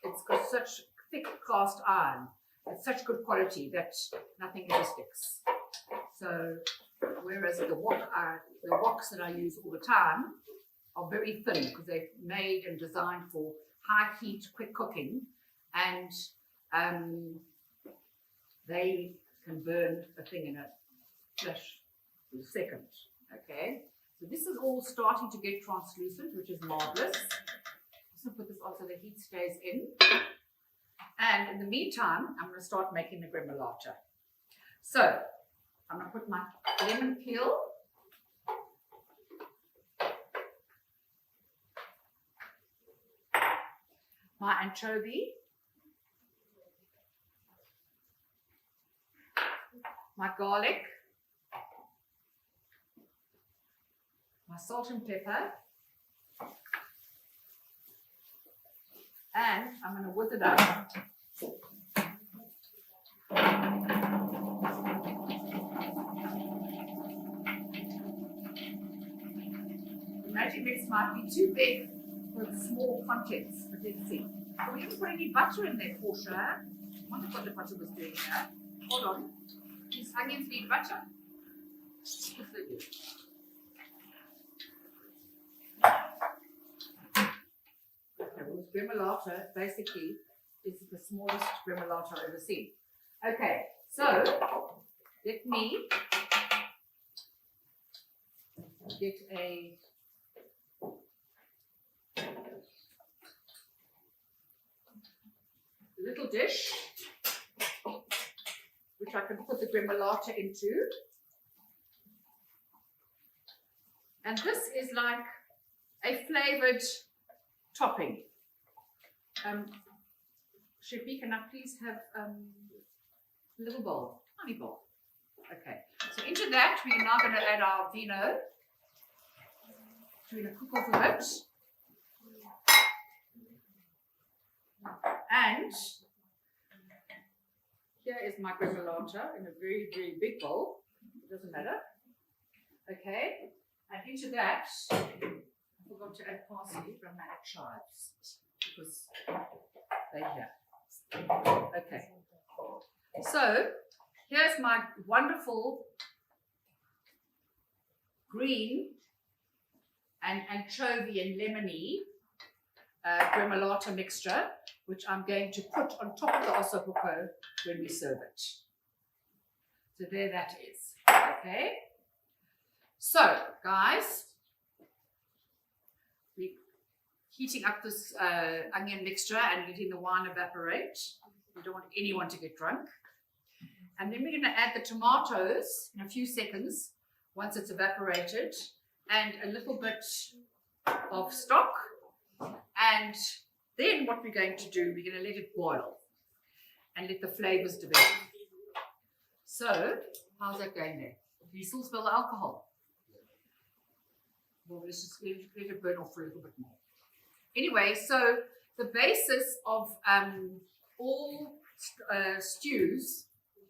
it's got such thick cast iron, it's such good quality that nothing ever sticks. So whereas the woks that I use all the time are very thin because they're made and designed for high heat, quick cooking, and they can burn a thing in a flash in a second. Okay, so this is all starting to get translucent, which is marvelous. Just going to put this on so the heat stays in. And in the meantime, I'm going to start making the gremolata. So I'm going to put my lemon peel, my anchovy, my garlic, my salt and pepper, And I'm going to whip it up. The magic mix might be too big for the small contents, but let's see. We didn't put any butter in there, Portia. I wonder what the butter was doing here. Hold on. These onions need butter. Yes, they do. Okay, well, this gremolata basically is the smallest gremolata I've ever seen. Okay, so let me get a little dish which I can put the gremolata into. And this is like a flavored topping. Shippy, can I please have a little bowl, tiny bowl? Okay, so into that we're now going to add our vino. So we're going to cook off of it. And here is my gremolata in a very, very big bowl. It doesn't matter. Okay, and into that, I forgot to add parsley, but I'm going to add chives because they're here. Okay, so here's my wonderful green and anchovy and lemony gremolata mixture, which I'm going to put on top of the osso buco when we serve it. So there that is. Okay. So, guys, we're heating up this onion mixture and letting the wine evaporate. We don't want anyone to get drunk. And then we're going to add the tomatoes in a few seconds once it's evaporated, and a little bit of stock. And then what we're going to do, we're going to let it boil and let the flavors develop. So, how's that going there? Do you still smell the alcohol? Well, let's just let it burn off for a little bit more. Anyway, so the basis of all stews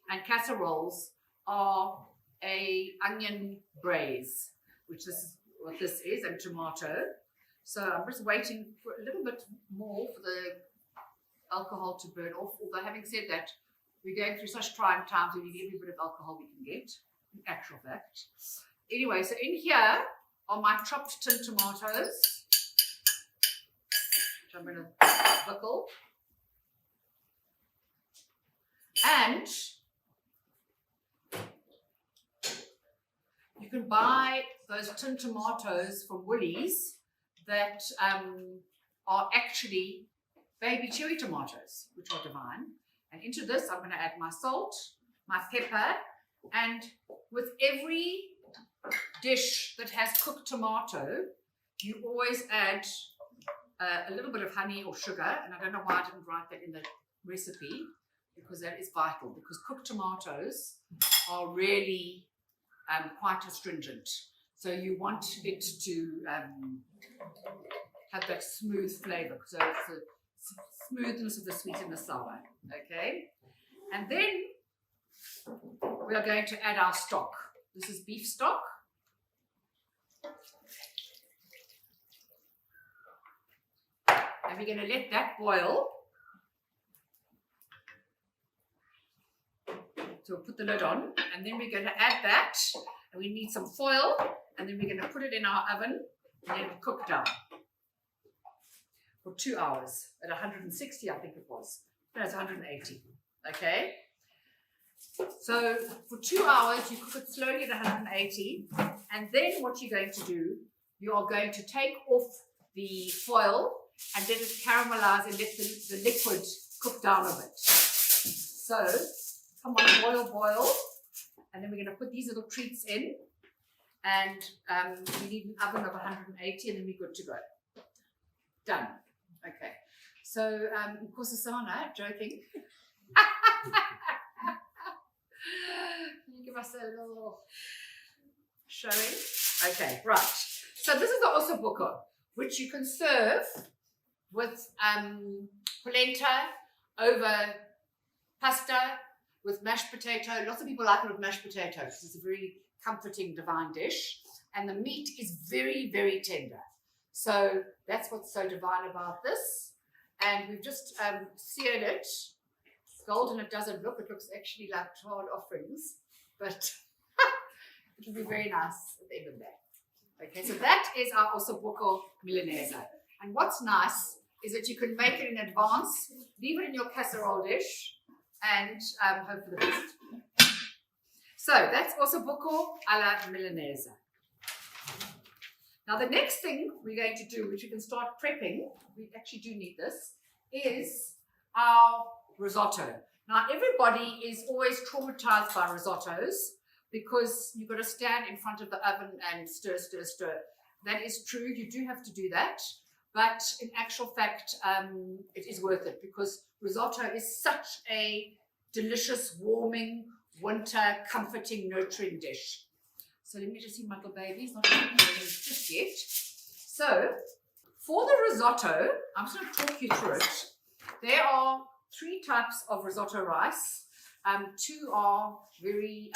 and casseroles are a onion braise, which is what this is, and tomato. So I'm just waiting for a little bit more for the alcohol to burn off. Although having said that, we're going through such trying times, we need every bit of alcohol we can get, in actual fact. Anyway, so in here are my chopped tin tomatoes, which I'm going to pickle. And you can buy those tin tomatoes from Woolies that are actually baby cherry tomatoes, which are divine. And into this, I'm going to add my salt, my pepper, and with every dish that has cooked tomato, you always add a little bit of honey or sugar. And I don't know why I didn't write that in the recipe, because that is vital, because cooked tomatoes are really quite astringent. So you want it to have that smooth flavor. So it's the smoothness of the sweet and the sour. Okay. And then we are going to add our stock. This is beef stock. And we're going to let that boil. So we'll put the lid on, and then we're going to add that, and we need some foil, and then we're going to put it in our oven and let it cook down for 2 hours at 160, I think it was. No, it's 180. Okay. So for 2 hours, you cook it slowly at 180, and then what you're going to do, you are going to take off the foil and let it caramelize and let the liquid cook down a bit. So come on, boil, and then we're going to put these little treats in, and we need an oven of 180, and then we're good to go. Done. Okay. So, Nkosasana, joking. Can you give us a little showing? Okay, right. So this is the osso buco, which you can serve with polenta over pasta with mashed potato. Lots of people like it with mashed potato because it's a very comforting, divine dish. And the meat is very, very tender. So that's what's so divine about this. And we've just seared it. It's golden, it doesn't look. It looks actually like charred offerings, but it will be very nice at the end of the day. Okay, so that is our Osso buco Milanese. And what's nice is that you can make it in advance, leave it in your casserole dish, and hope for the best. So that's Osso buco alla Milanese. Now the next thing we're going to do, which we can start prepping, we actually do need this, is our risotto. Now everybody is always traumatized by risottos because you've got to stand in front of the oven and stir, stir, stir. That is true, you do have to do that, but in actual fact it is worth it because risotto is such a delicious, warming, winter, comforting, nurturing dish. So let me just see my little babies, not just yet. So for the risotto, I'm just going to talk you through it. There are 3 types of risotto rice. 2 are very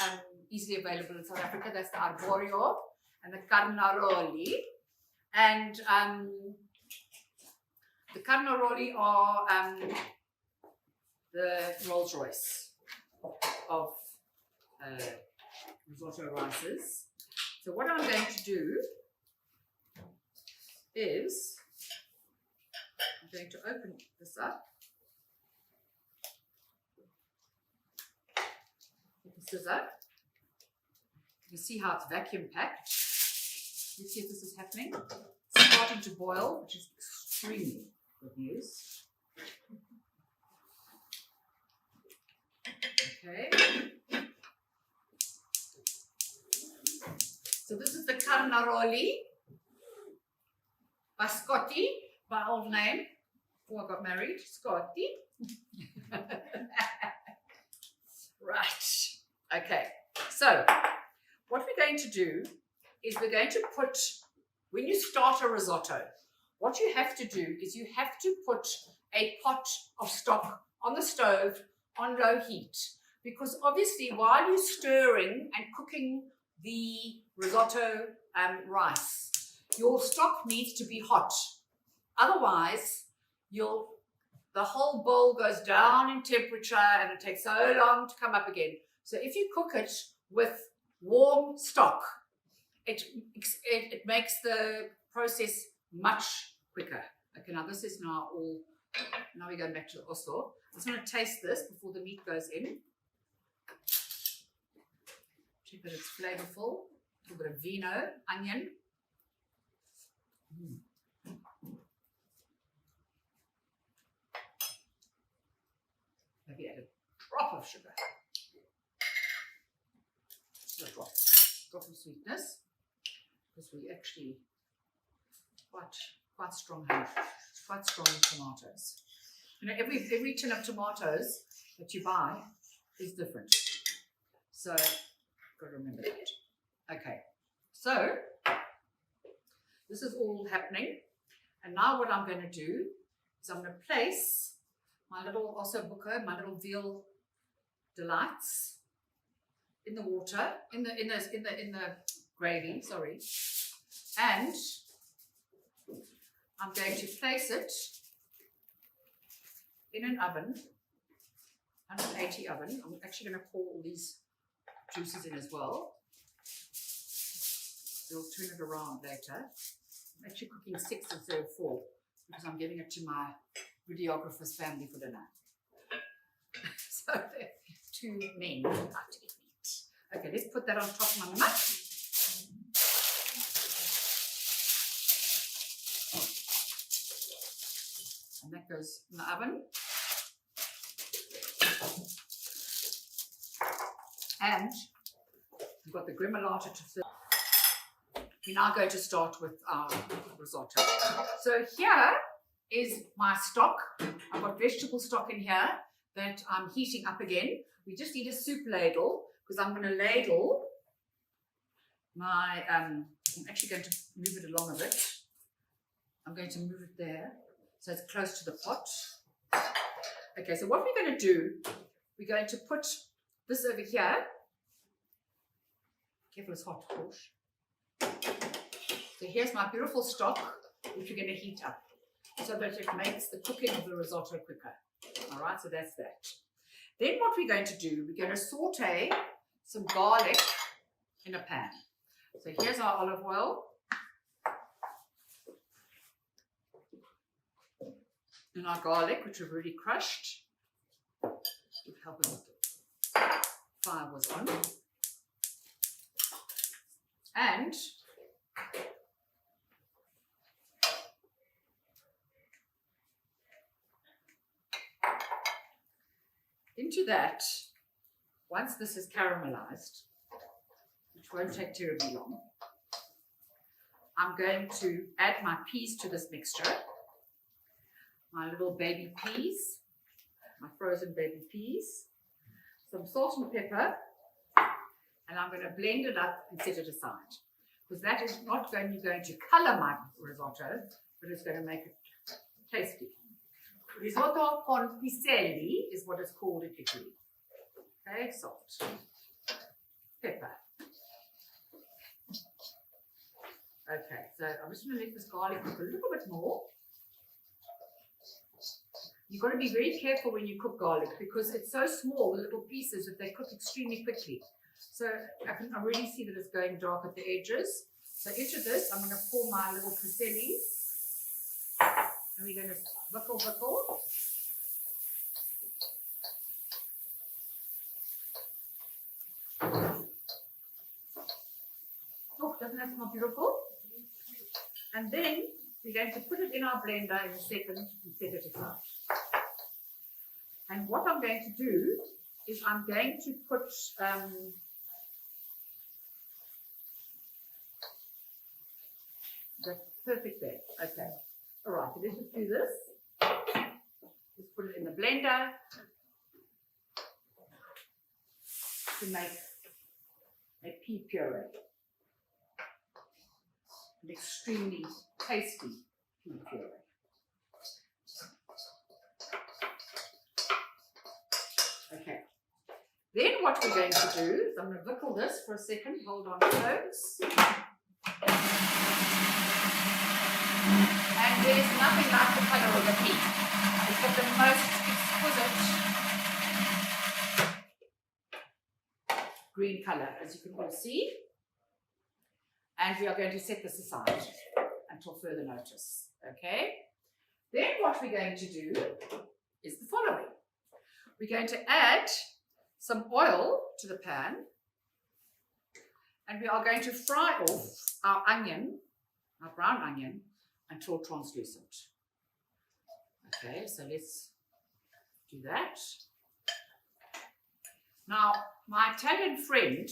easily available in South Africa. That's the arborio and the carnaroli. And the carnaroli are the Rolls Royce of risotto rices. So what I'm going to do is I'm going to open this up with the scissor. You can see how it's vacuum packed. Let's see if this is happening. It's starting to boil, which is extremely good news. Okay. So this is the carnaroli, Scotti, my old name, before I got married, Scotti. Right, okay. So what we're going to do is we're going to put, when you start a risotto, what you have to do is you have to put a pot of stock on the stove on low heat, because obviously while you're stirring and cooking the risotto rice, your stock needs to be hot. Otherwise, the whole bowl goes down in temperature and it takes so long to come up again. So if you cook it with warm stock, it makes the process much quicker. Okay, now this is now we're going back to the Osso. I just want to taste this before the meat goes in. Check that it's flavorful. A little bit of vino, onion. Maybe add a drop of sugar. Just a drop of sweetness, because we actually quite strong tomatoes. You know, every tin of tomatoes that you buy is different. So got to remember that. Okay, so this is all happening, and now what I'm going to do is I'm going to place my little Osso buco, my little veal delights in the water, in the gravy, sorry, and I'm going to place it in an oven, 180 oven. I'm actually going to pour all these juices in as well. We'll turn it around later. I'm actually cooking 6 instead of 4 because I'm giving it to my videographer's family for dinner. So they're 2 men who like to eat meat. Okay, let's put that on top of my mutt. And that goes in the oven. And we've got the gremolata to fill. We're now going to start with our risotto. So here is my stock. I've got vegetable stock in here that I'm heating up again. We just need a soup ladle because I'm going to ladle my, I'm actually going to move it along a bit. I'm going to move it there so it's close to the pot. Okay, so what we're going to do, we're going to put this over here. Careful, it's hot, of course. So here's my beautiful stock, which we're going to heat up so that it makes the cooking of the risotto quicker. All right, so that's that. Then what we're going to do, we're going to saute some garlic in a pan. So here's our olive oil. And our garlic, which we've already crushed. Would help us if the fire was on. And into that, once this is caramelized, which won't take terribly long, I'm going to add my peas to this mixture. My little baby peas, my frozen baby peas, some salt and pepper, and I'm going to blend it up and set it aside. Because that is not going to color my risotto, but it's going to make it tasty. Risotto con piselli is what it's called in Italy. Okay, salt, pepper. Okay, so I'm just going to let this garlic cook a little bit more. You've got to be very careful when you cook garlic because it's so small, the little pieces, that they cook extremely quickly. So I can already see that it's going dark at the edges. So into this, I'm going to pour my little piselli. And we're going to buckle. Oh, doesn't that smell beautiful? And then we're going to put it in our blender in a second and set it aside. And what I'm going to do is I'm going to put that's perfect there. Okay. All right, so let's just do this. Just put it in the blender to make a pea puree. An extremely tasty pea puree. Okay. Then what we're going to do is I'm going to pickle this for a second. Hold on close. And there's nothing like the colour of the pea. It's got the most exquisite green colour, as you can all see. And we are going to set this aside until further notice. Okay? Then what we're going to do is the following. We're going to add some oil to the pan, and we are going to fry off our onion, our brown onion, until translucent. Okay, so let's do that. Now, my Italian friend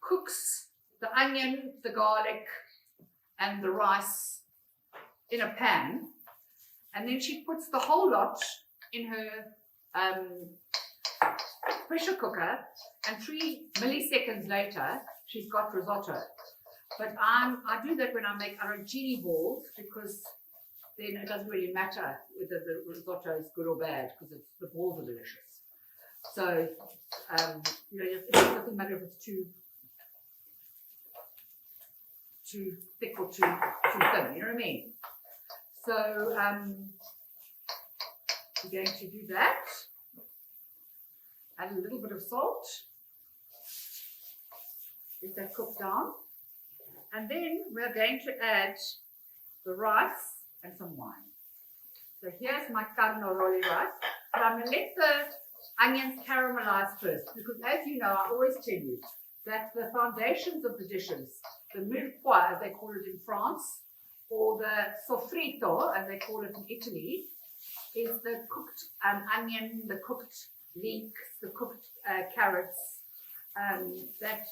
cooks the onion, the garlic, and the rice in a pan, and then she puts the whole lot in her pressure cooker, and 3 milliseconds later she's got risotto. But I do that when I make arancini balls, because then it doesn't really matter whether the risotto is good or bad, because the balls are delicious. So you know, it doesn't matter if it's too thick or too thin, you know what I mean? So we're going to do that. Add a little bit of salt. Let that cook down. And then we're going to add the rice and some wine. So here's my carnaroli rice. But I'm going to let the onions caramelize first, because as you know, I always tell you that the foundations of the dishes, the mirepoix, as they call it in France, or the sofrito, as they call it in Italy, is the cooked onion, the cooked leeks, the cooked carrots, that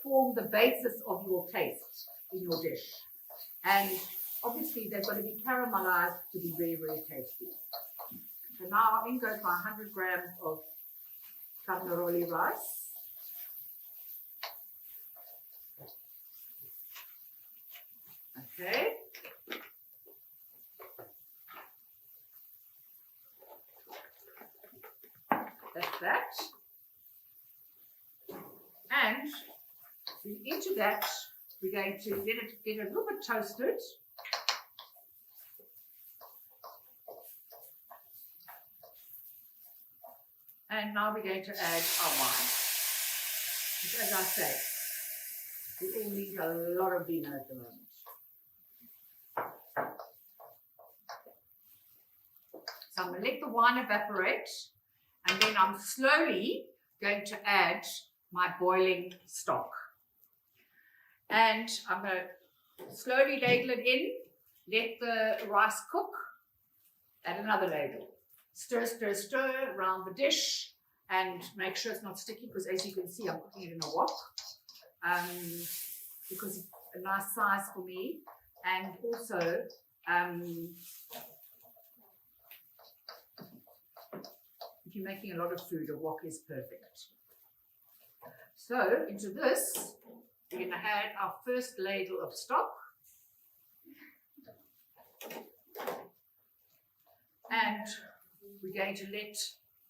form the basis of your taste in your dish. And obviously they've got to be caramelized to be very, very tasty. So now in goes my 100 grams of carnaroli rice. Okay. that, we're going to let it get a little bit toasted. And now we're going to add our wine. Which, as I say, we all need a lot of vino at the moment. So I'm going to let the wine evaporate, and then I'm slowly going to add my boiling stock. And I'm going to slowly ladle it in, let the rice cook, add another ladle. Stir, stir, stir around the dish and make sure it's not sticky, because as you can see, I'm cooking it in a wok, because it's a nice size for me. And also, if you're making a lot of food, a wok is perfect. So into this, we're going to add our first ladle of stock. And we're going to let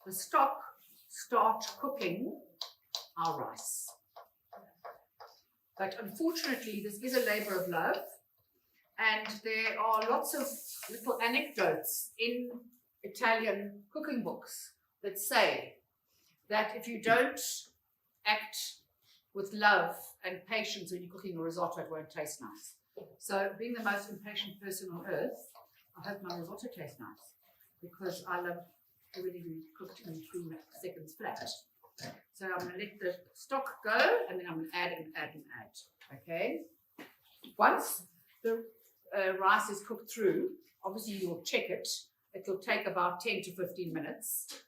the stock start cooking our rice. But unfortunately, this is a labor of love, and there are lots of little anecdotes in Italian cooking books that say that if you don't act with love and patience when you're cooking a risotto, it won't taste nice. So being the most impatient person on earth, I hope my risotto tastes nice, because I love everything cooked in 3 seconds flat. So I'm going to let the stock go, and then I'm going to add and add and add. Okay. Once the rice is cooked through, obviously you'll check it. It will take about 10 to 15 minutes.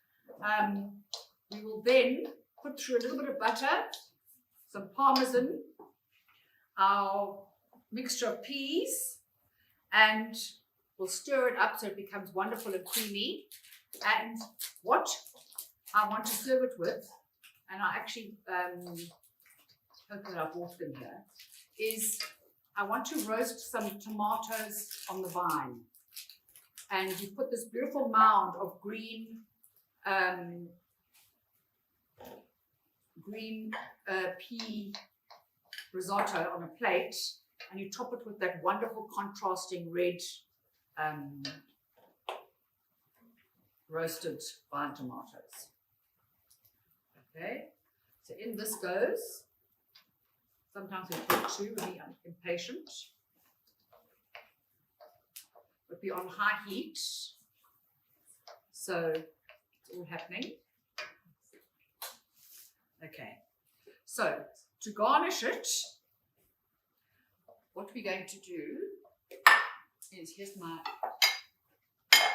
We will then put through a little bit of butter, some parmesan, our mixture of peas, and we'll stir it up so it becomes wonderful and creamy. And what I want to serve it with, and I actually hope that I bought them here, is I want to roast some tomatoes on the vine. And you put this beautiful mound of green pea risotto on a plate, and you top it with that wonderful contrasting red roasted vine tomatoes. Okay, so in this goes. Sometimes we put 2 when we're impatient, but we're on high heat, so it's all happening. Okay, so to garnish it, what we're going to do is, here's my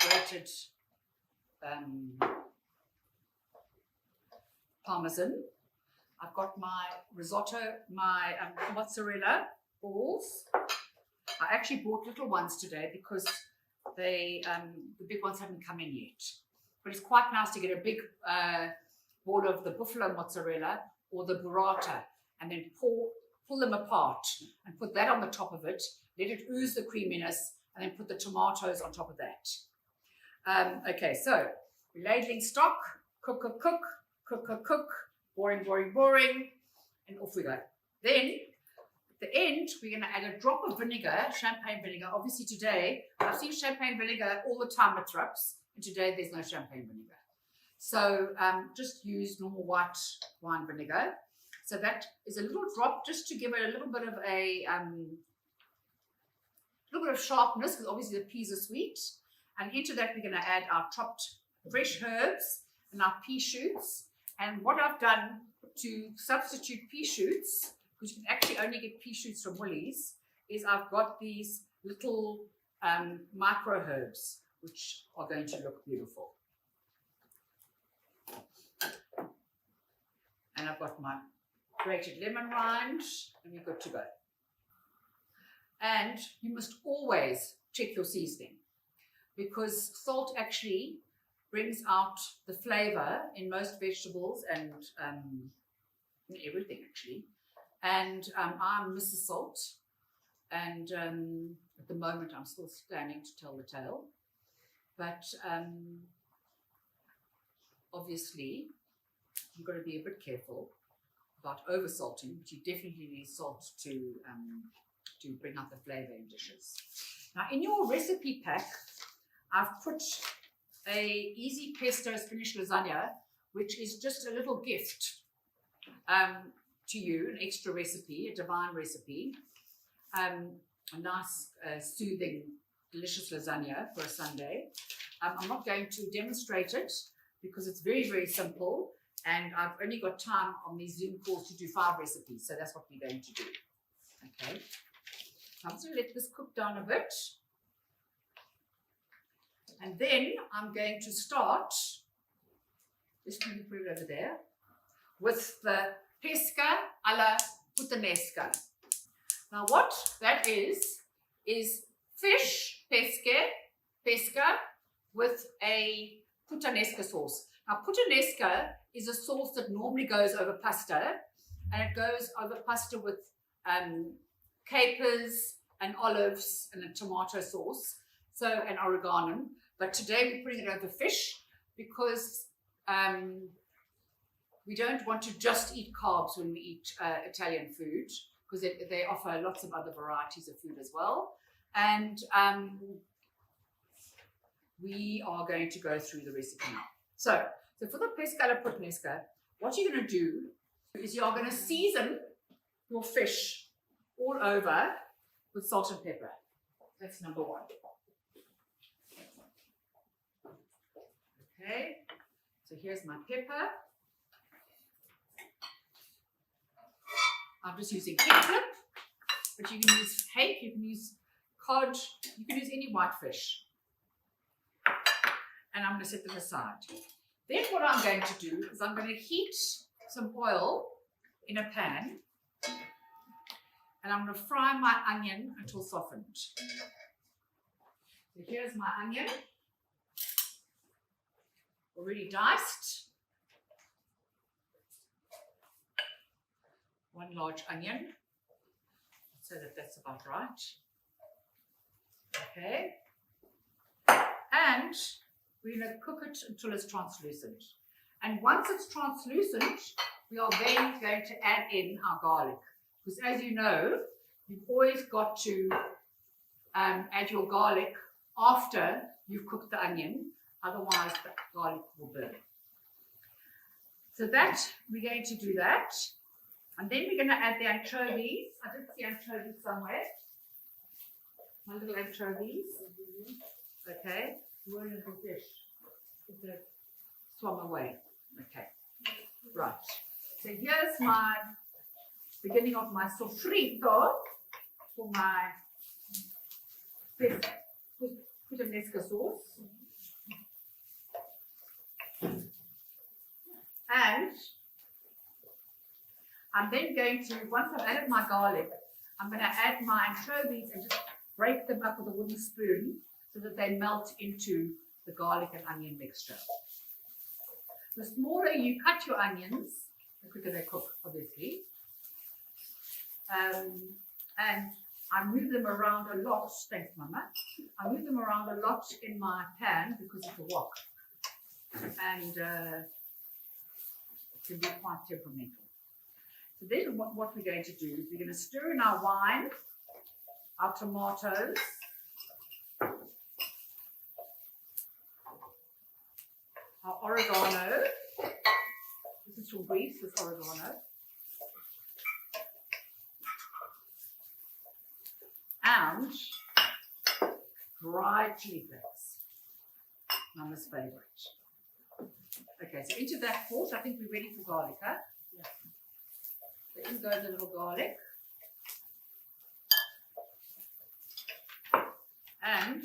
grated parmesan. I've got my risotto, my mozzarella balls. I actually bought little ones today because they the big ones haven't come in yet. But it's quite nice to get a big ball of the buffalo mozzarella or the burrata, and then pull them apart and put that on the top of it. Let it ooze the creaminess, and then put the tomatoes on top of that. Okay, so we're ladling stock, cook, cook, cook, cook, cook, cook, boring, boring, boring, and off we go. Then, at the end, we're going to add a drop of vinegar, champagne vinegar. Obviously today, I've seen champagne vinegar all the time at Thrups, and today there's no champagne vinegar. So just use normal white wine vinegar. So that is a little drop just to give it a little bit of a little bit of sharpness, because obviously the peas are sweet. And into that we're going to add our chopped fresh herbs and our pea shoots. And what I've done to substitute pea shoots, because you can actually only get pea shoots from Woolies, is I've got these little micro herbs, which are going to look beautiful. And I've got my grated lemon rind, and we're good to go. And you must always check your seasoning, because salt actually brings out the flavor in most vegetables and in everything actually. And I'm Mrs. Salt, and at the moment I'm still standing to tell the tale. But obviously you've got to be a bit careful, about over salting, but you definitely need salt to bring out the flavor in dishes. Now in your recipe pack, I've put a easy pesto spinach lasagna, which is just a little gift to you, an extra recipe, a divine recipe, a nice, soothing, delicious lasagna for a Sunday. I'm not going to demonstrate it because it's very, very simple, and I've only got time on these Zoom calls to do 5 recipes, so that's what we're going to do. Okay, I'm just going to let this cook down a bit, and then I'm going to start, just going to put it over there, with the pesca alla puttanesca. Now what that is fish pesca with a puttanesca sauce. Now puttanesca is a sauce that normally goes over pasta, and it goes over pasta with capers and olives and a tomato sauce, and oregano. But today we're putting it over fish because we don't want to just eat carbs when we eat Italian food, because they offer lots of other varieties of food as well. And we are going to go through the recipe now. So for the pesca alla puttanesca, what you're going to do is you're going to season your fish all over with salt and pepper. That's number 1. Okay, so here's my pepper. I'm just using ketchup, but you can use hake, you can use cod, you can use any white fish. And I'm going to set them aside. Then what I'm going to do is I'm going to heat some oil in a pan, and I'm going to fry my onion until softened. So here's my onion, already diced. 1 large onion, so that's about right. Okay, and we're going to cook it until it's translucent. And once it's translucent, we are then going to add in our garlic, because as you know, you've always got to add your garlic after you've cooked the onion, otherwise the garlic will burn. So that we're going to do that. And then we're going to add the anchovies. I did see anchovies somewhere. My little anchovies. Okay. Where is the fish? They swam away. Okay. Right. So here's my beginning of my sofrito for my puttanesca sauce. And I'm then going to, once I've added my garlic, I'm going to add my anchovies and just break them up with a wooden spoon so that they melt into the garlic and onion mixture. The smaller you cut your onions, the quicker they cook, obviously. And I move them around a lot. Thanks, Mama. I move them around a lot in my pan because it's a wok. And it can be quite temperamental. So then what we're going to do is we're going to stir in our wine, our tomatoes, our oregano. This is from Greece, this oregano. And dried chili flakes. Mama's favorite. Okay, so into that pot, I think we're ready for garlic, huh? Yeah. So in goes a little garlic. And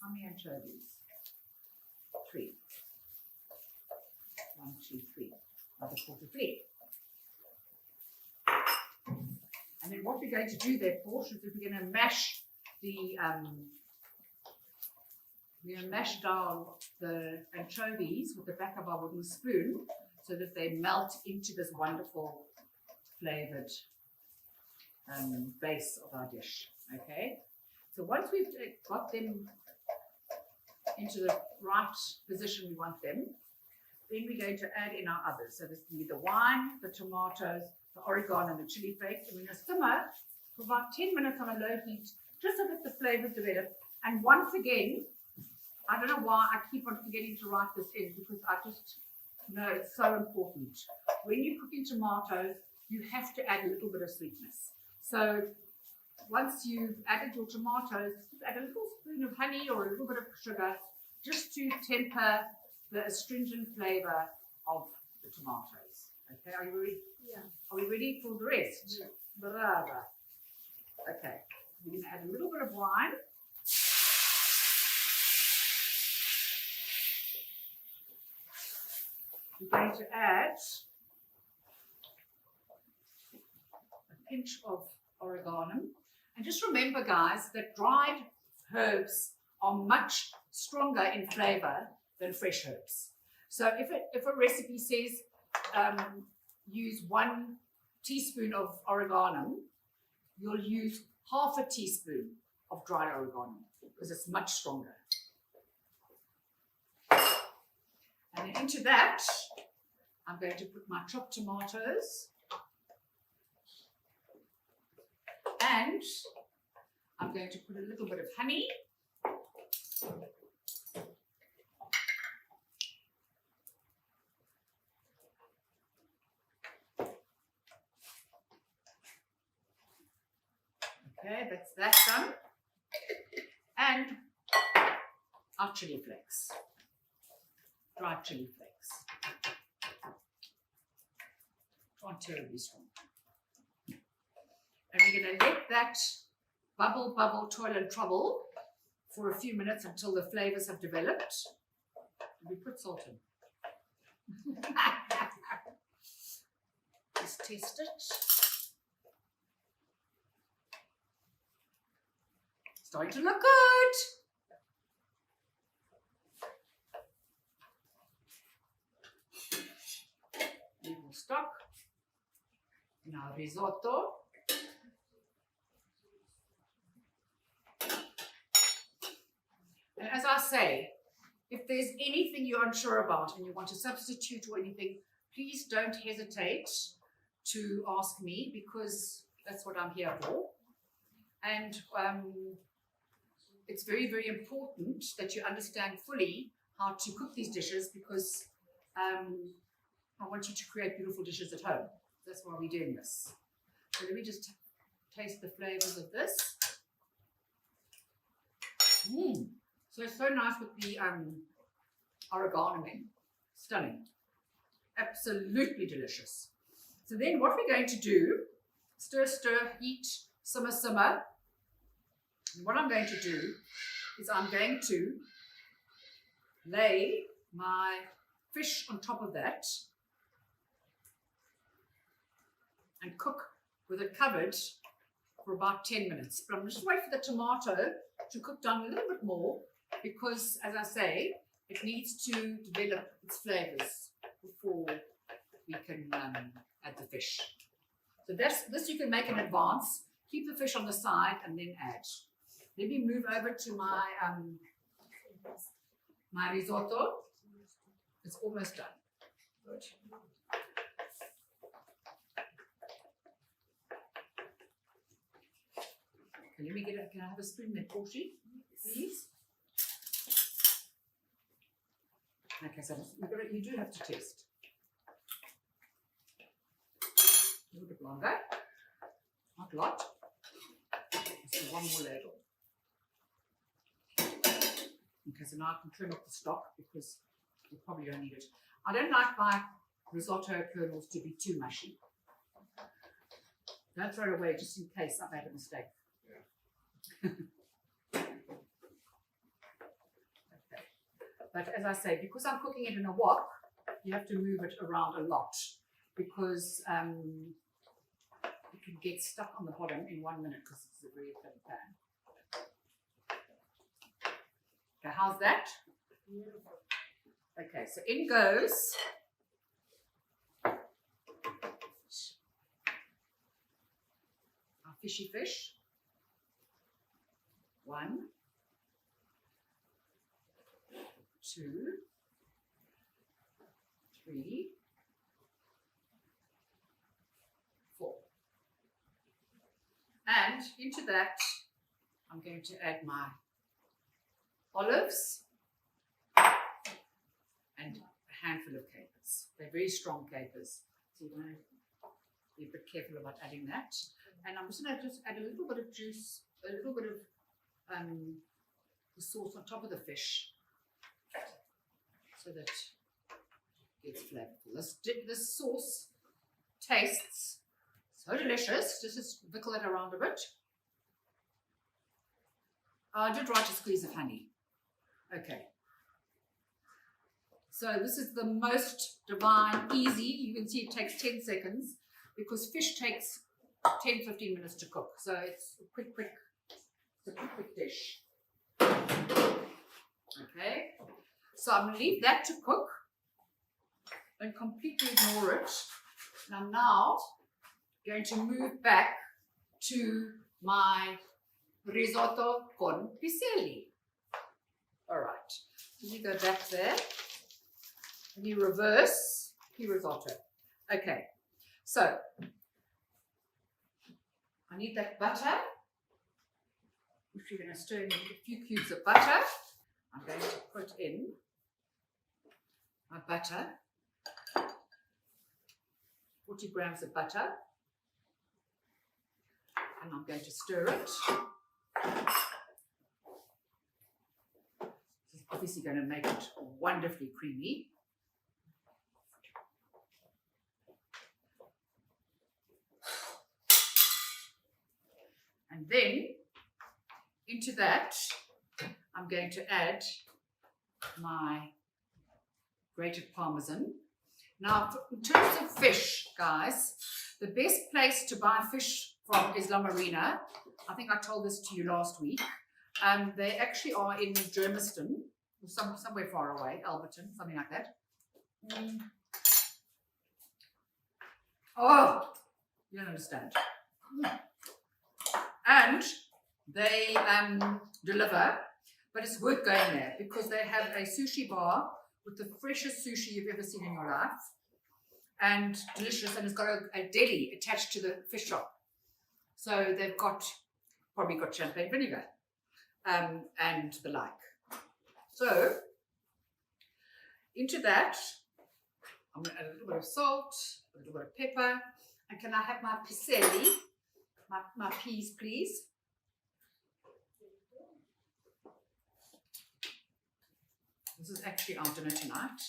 how many anchovies? 3. 1, 2, 3. Another 4 to 3. And then what we're going to do there, Porsche, is we're going to mash the we're going to mash down the anchovies with the back of our wooden spoon so that they melt into this wonderful flavored base of our dish. Okay, so once we've got them into the right position we want them, Then we're going to add in our others. So this will be the wine, the tomatoes, the oregano, and the chili flakes. And we're going to simmer for about 10 minutes on a low heat, just so that the flavors develop. And once again, I don't know why I keep on forgetting to write this in, because I just know it's so important. When you're cooking tomatoes, you have to add a little bit of sweetness. So once you've added your tomatoes, just add a little spoon of honey or a little bit of sugar, just to temper the astringent flavor of the tomatoes. Okay, are you ready? Yeah. Are we ready for the rest? Yeah. Brava. Okay, we're going to add a little bit of wine. We're going to add a pinch of oregano. And just remember, guys, that dried herbs are much stronger in flavor than fresh herbs. So if a recipe says use 1 teaspoon of oregano, you'll use half a teaspoon of dried oregano because it's much stronger. And then into that, I'm going to put my chopped tomatoes, and I'm going to put a little bit of honey. Okay, that's that done. And our chili flakes, dried chili flakes. Not terribly strong. And we're going to let that bubble, toil and trouble for a few minutes until the flavors have developed. We put salt in. Just taste it. Starting to look good. We will stock in our risotto. And as I say, if there's anything you're unsure about and you want to substitute or anything, please don't hesitate to ask me, because that's what I'm here for. And it's very, very important that you understand fully how to cook these dishes, because I want you to create beautiful dishes at home. That's why we're doing this. So let me just taste the flavors of this. So it's so nice with the oregano in. Stunning. Absolutely delicious. So then what we're going to do, stir, heat, simmer. And what I'm going to do is I'm going to lay my fish on top of that and cook with it covered for about 10 minutes. But I'm just waiting for the tomato to cook down a little bit more, because, as I say, it needs to develop its flavors before we can add the fish. So this you can make in advance. Keep the fish on the side and then add. Let me move over to my my risotto. It's almost done. Good. Okay, let me get it. Can I have a spoon there, Portia, please? Okay, so you do have to taste. A little bit longer. Not a lot. Just one more ladle. Okay, so now I can trim up the stock because you probably don't need it. I don't like my risotto kernels to be too mushy. Don't throw it away just in case I've made a mistake. Yeah. Okay. But as I say, because I'm cooking it in a wok, you have to move it around a lot, because it can get stuck on the bottom in 1 minute because it's a very thin pan. Okay, how's that? Beautiful. Okay, so in goes our fishy fish. 1, 2, 3, 4. And into that, I'm going to add my olives and a handful of capers. They're very strong capers, so you're going to be a bit careful about adding that. And I'm just going to add a little bit of juice, a little bit of the sauce on top of the fish, so that it gets flavorful. This sauce tastes so delicious. Just pickle it around a bit. I did write a squeeze of honey. Okay. So this is the most divine, easy. You can see it takes 10 seconds because fish takes 10-15 minutes to cook. So it's a quick dish. Okay. So I'm going to leave that to cook and completely ignore it. And I'm now going to move back to my risotto con piselli. All right. So you go back there. And you reverse your risotto. Okay, so I need that butter, which you're going to stir in a few cubes of butter. I'm going to put in my butter, 40 grams of butter, and I'm going to stir it. This is obviously going to make it wonderfully creamy. And then into that, I'm going to add my grated Parmesan. Now, in terms of fish, guys, the best place to buy fish from is La Marina. I think I told this to you last week. They actually are in Germiston, or somewhere far away, Alberton, something like that. Oh, you don't understand. And they deliver, but it's worth going there because they have a sushi bar with the freshest sushi you've ever seen in your life, and delicious, and it's got a deli attached to the fish shop. So they've probably got champagne vinegar and the like. So into that, I'm going to add a little bit of salt, a little bit of pepper, and can I have my piselli? My peas, please. This is actually our dinner tonight.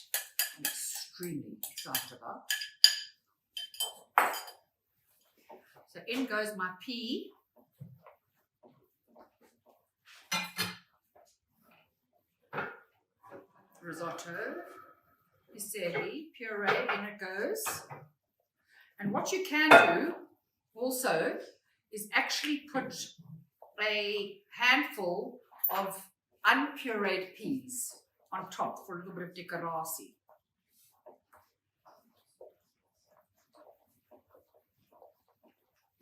I'm extremely excited about. So in goes my pea. Risotto, piselli, puree, in it goes. And what you can do also is actually put a handful of unpureed peas on top for a little bit of decoratie.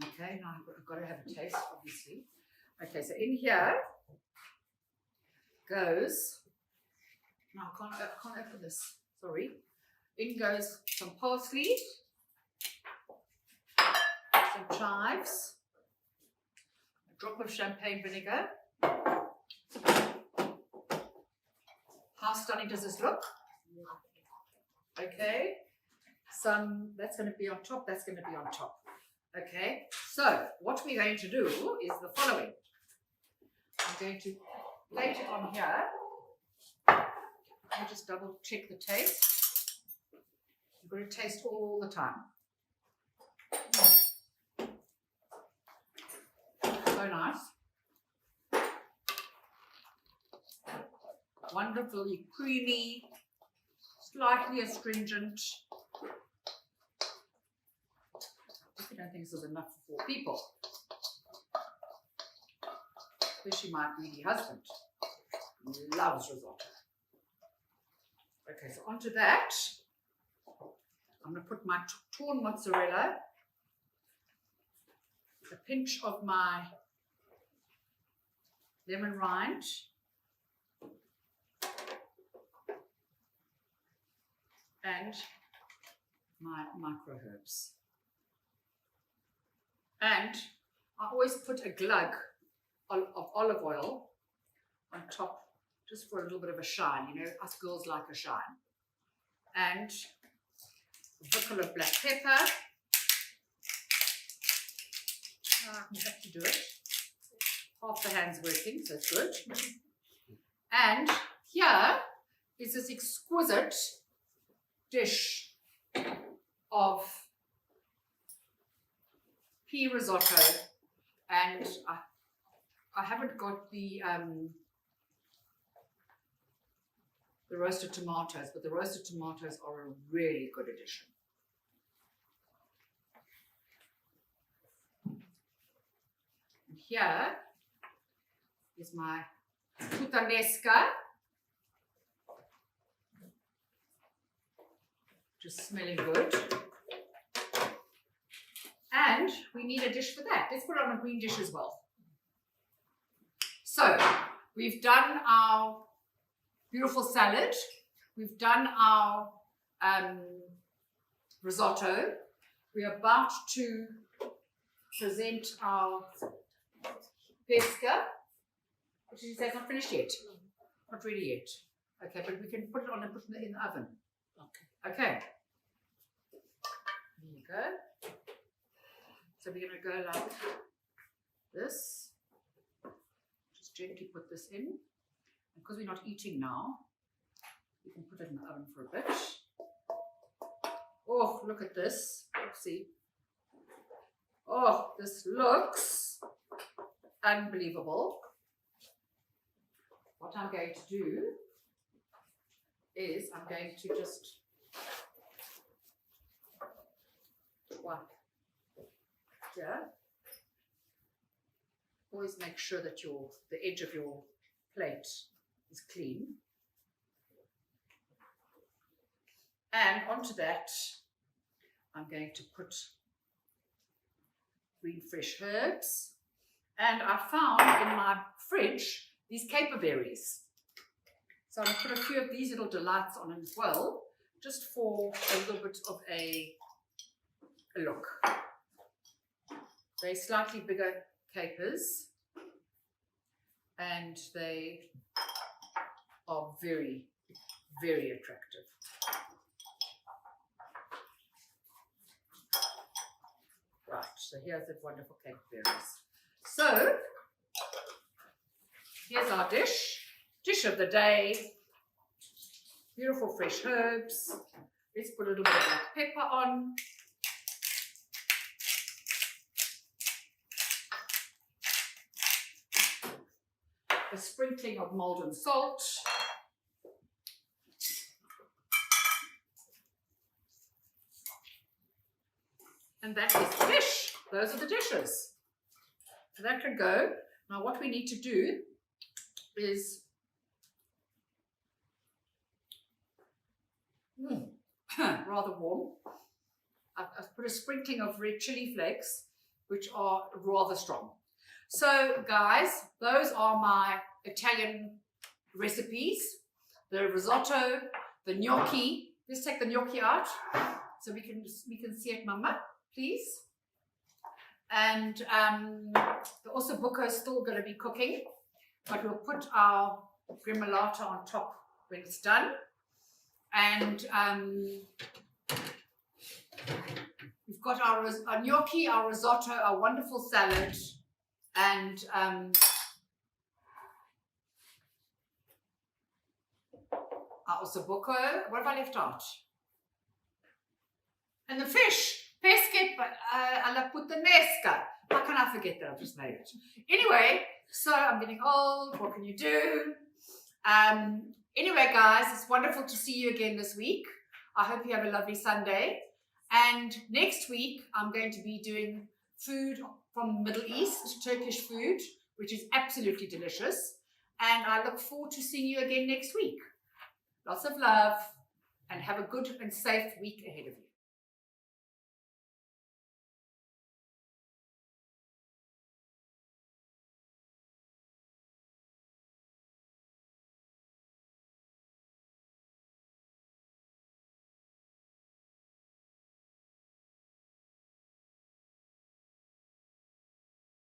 Okay, now I've got to have a taste, obviously. Okay, so in here goes, no, I can't open this, sorry. In goes some parsley, some chives, a drop of champagne vinegar. How stunning does this look? Okay, that's going to be on top, that's going to be on top. Okay, so what we're going to do is the following. I'm going to plate it on here. Let me just double check the taste. You've got to taste all the time. So nice. Wonderfully creamy, slightly astringent. I don't think this is enough for 4 people. Especially my greedy husband. He loves risotto. Okay, so onto that, I'm going to put my torn mozzarella, a pinch of my lemon rind, and my micro herbs. And I always put a glug of olive oil on top, just for a little bit of a shine. You know, us girls like a shine. And a buco of black pepper. I have to do it. Half the hand's working, so it's good. And here is this exquisite dish of pea risotto, and I haven't got the roasted tomatoes, but the roasted tomatoes are a really good addition. And here is my puttanesca, just smelling good. And we need a dish for that. Let's put it on a green dish as well. So we've done our beautiful salad. We've done our risotto. We're about to present our pesca. What did you say? It's not finished yet? Not ready yet. Okay, but we can put it on and put it in the oven. Okay. There you go. So we're going to go like this. Just gently put this in. And because we're not eating now, we can put it in the oven for a bit. Oh, look at this. Oopsie. Oh, this looks unbelievable. What I'm going to do is I'm going to just wipe here. Always make sure that the edge of your plate is clean. And onto that, I'm going to put green fresh herbs. And I found in my fridge these caper berries. So I'm going to put a few of these little delights on as well, just for a little bit of a look. They're slightly bigger capers, and they are very, very attractive. Right, so here's the wonderful caper berries. So here's our dish of the day. Beautiful fresh herbs. Let's put a little bit of black pepper on. A sprinkling of molten salt. And that is the dish. Those are the dishes. So that can go. Now what we need to do is rather warm. I've put a sprinkling of red chili flakes, which are rather strong. So guys, those are my Italian recipes. The risotto, the gnocchi. Let's take the gnocchi out so we can see it, Mama, please. And the Osso buco is still going to be cooking, but we'll put our gremolata on top when it's done. And we've got our gnocchi, our risotto, our wonderful salad, and our Osso buco. What have I left out? And the fish, pesca alla puttanesca. How can I forget that? I've just made it. Anyway, so I'm getting old. What can you do? Anyway, guys, it's wonderful to see you again this week. I hope you have a lovely Sunday. And next week, I'm going to be doing food from the Middle East, Turkish food, which is absolutely delicious. And I look forward to seeing you again next week. Lots of love, and have a good and safe week ahead of you.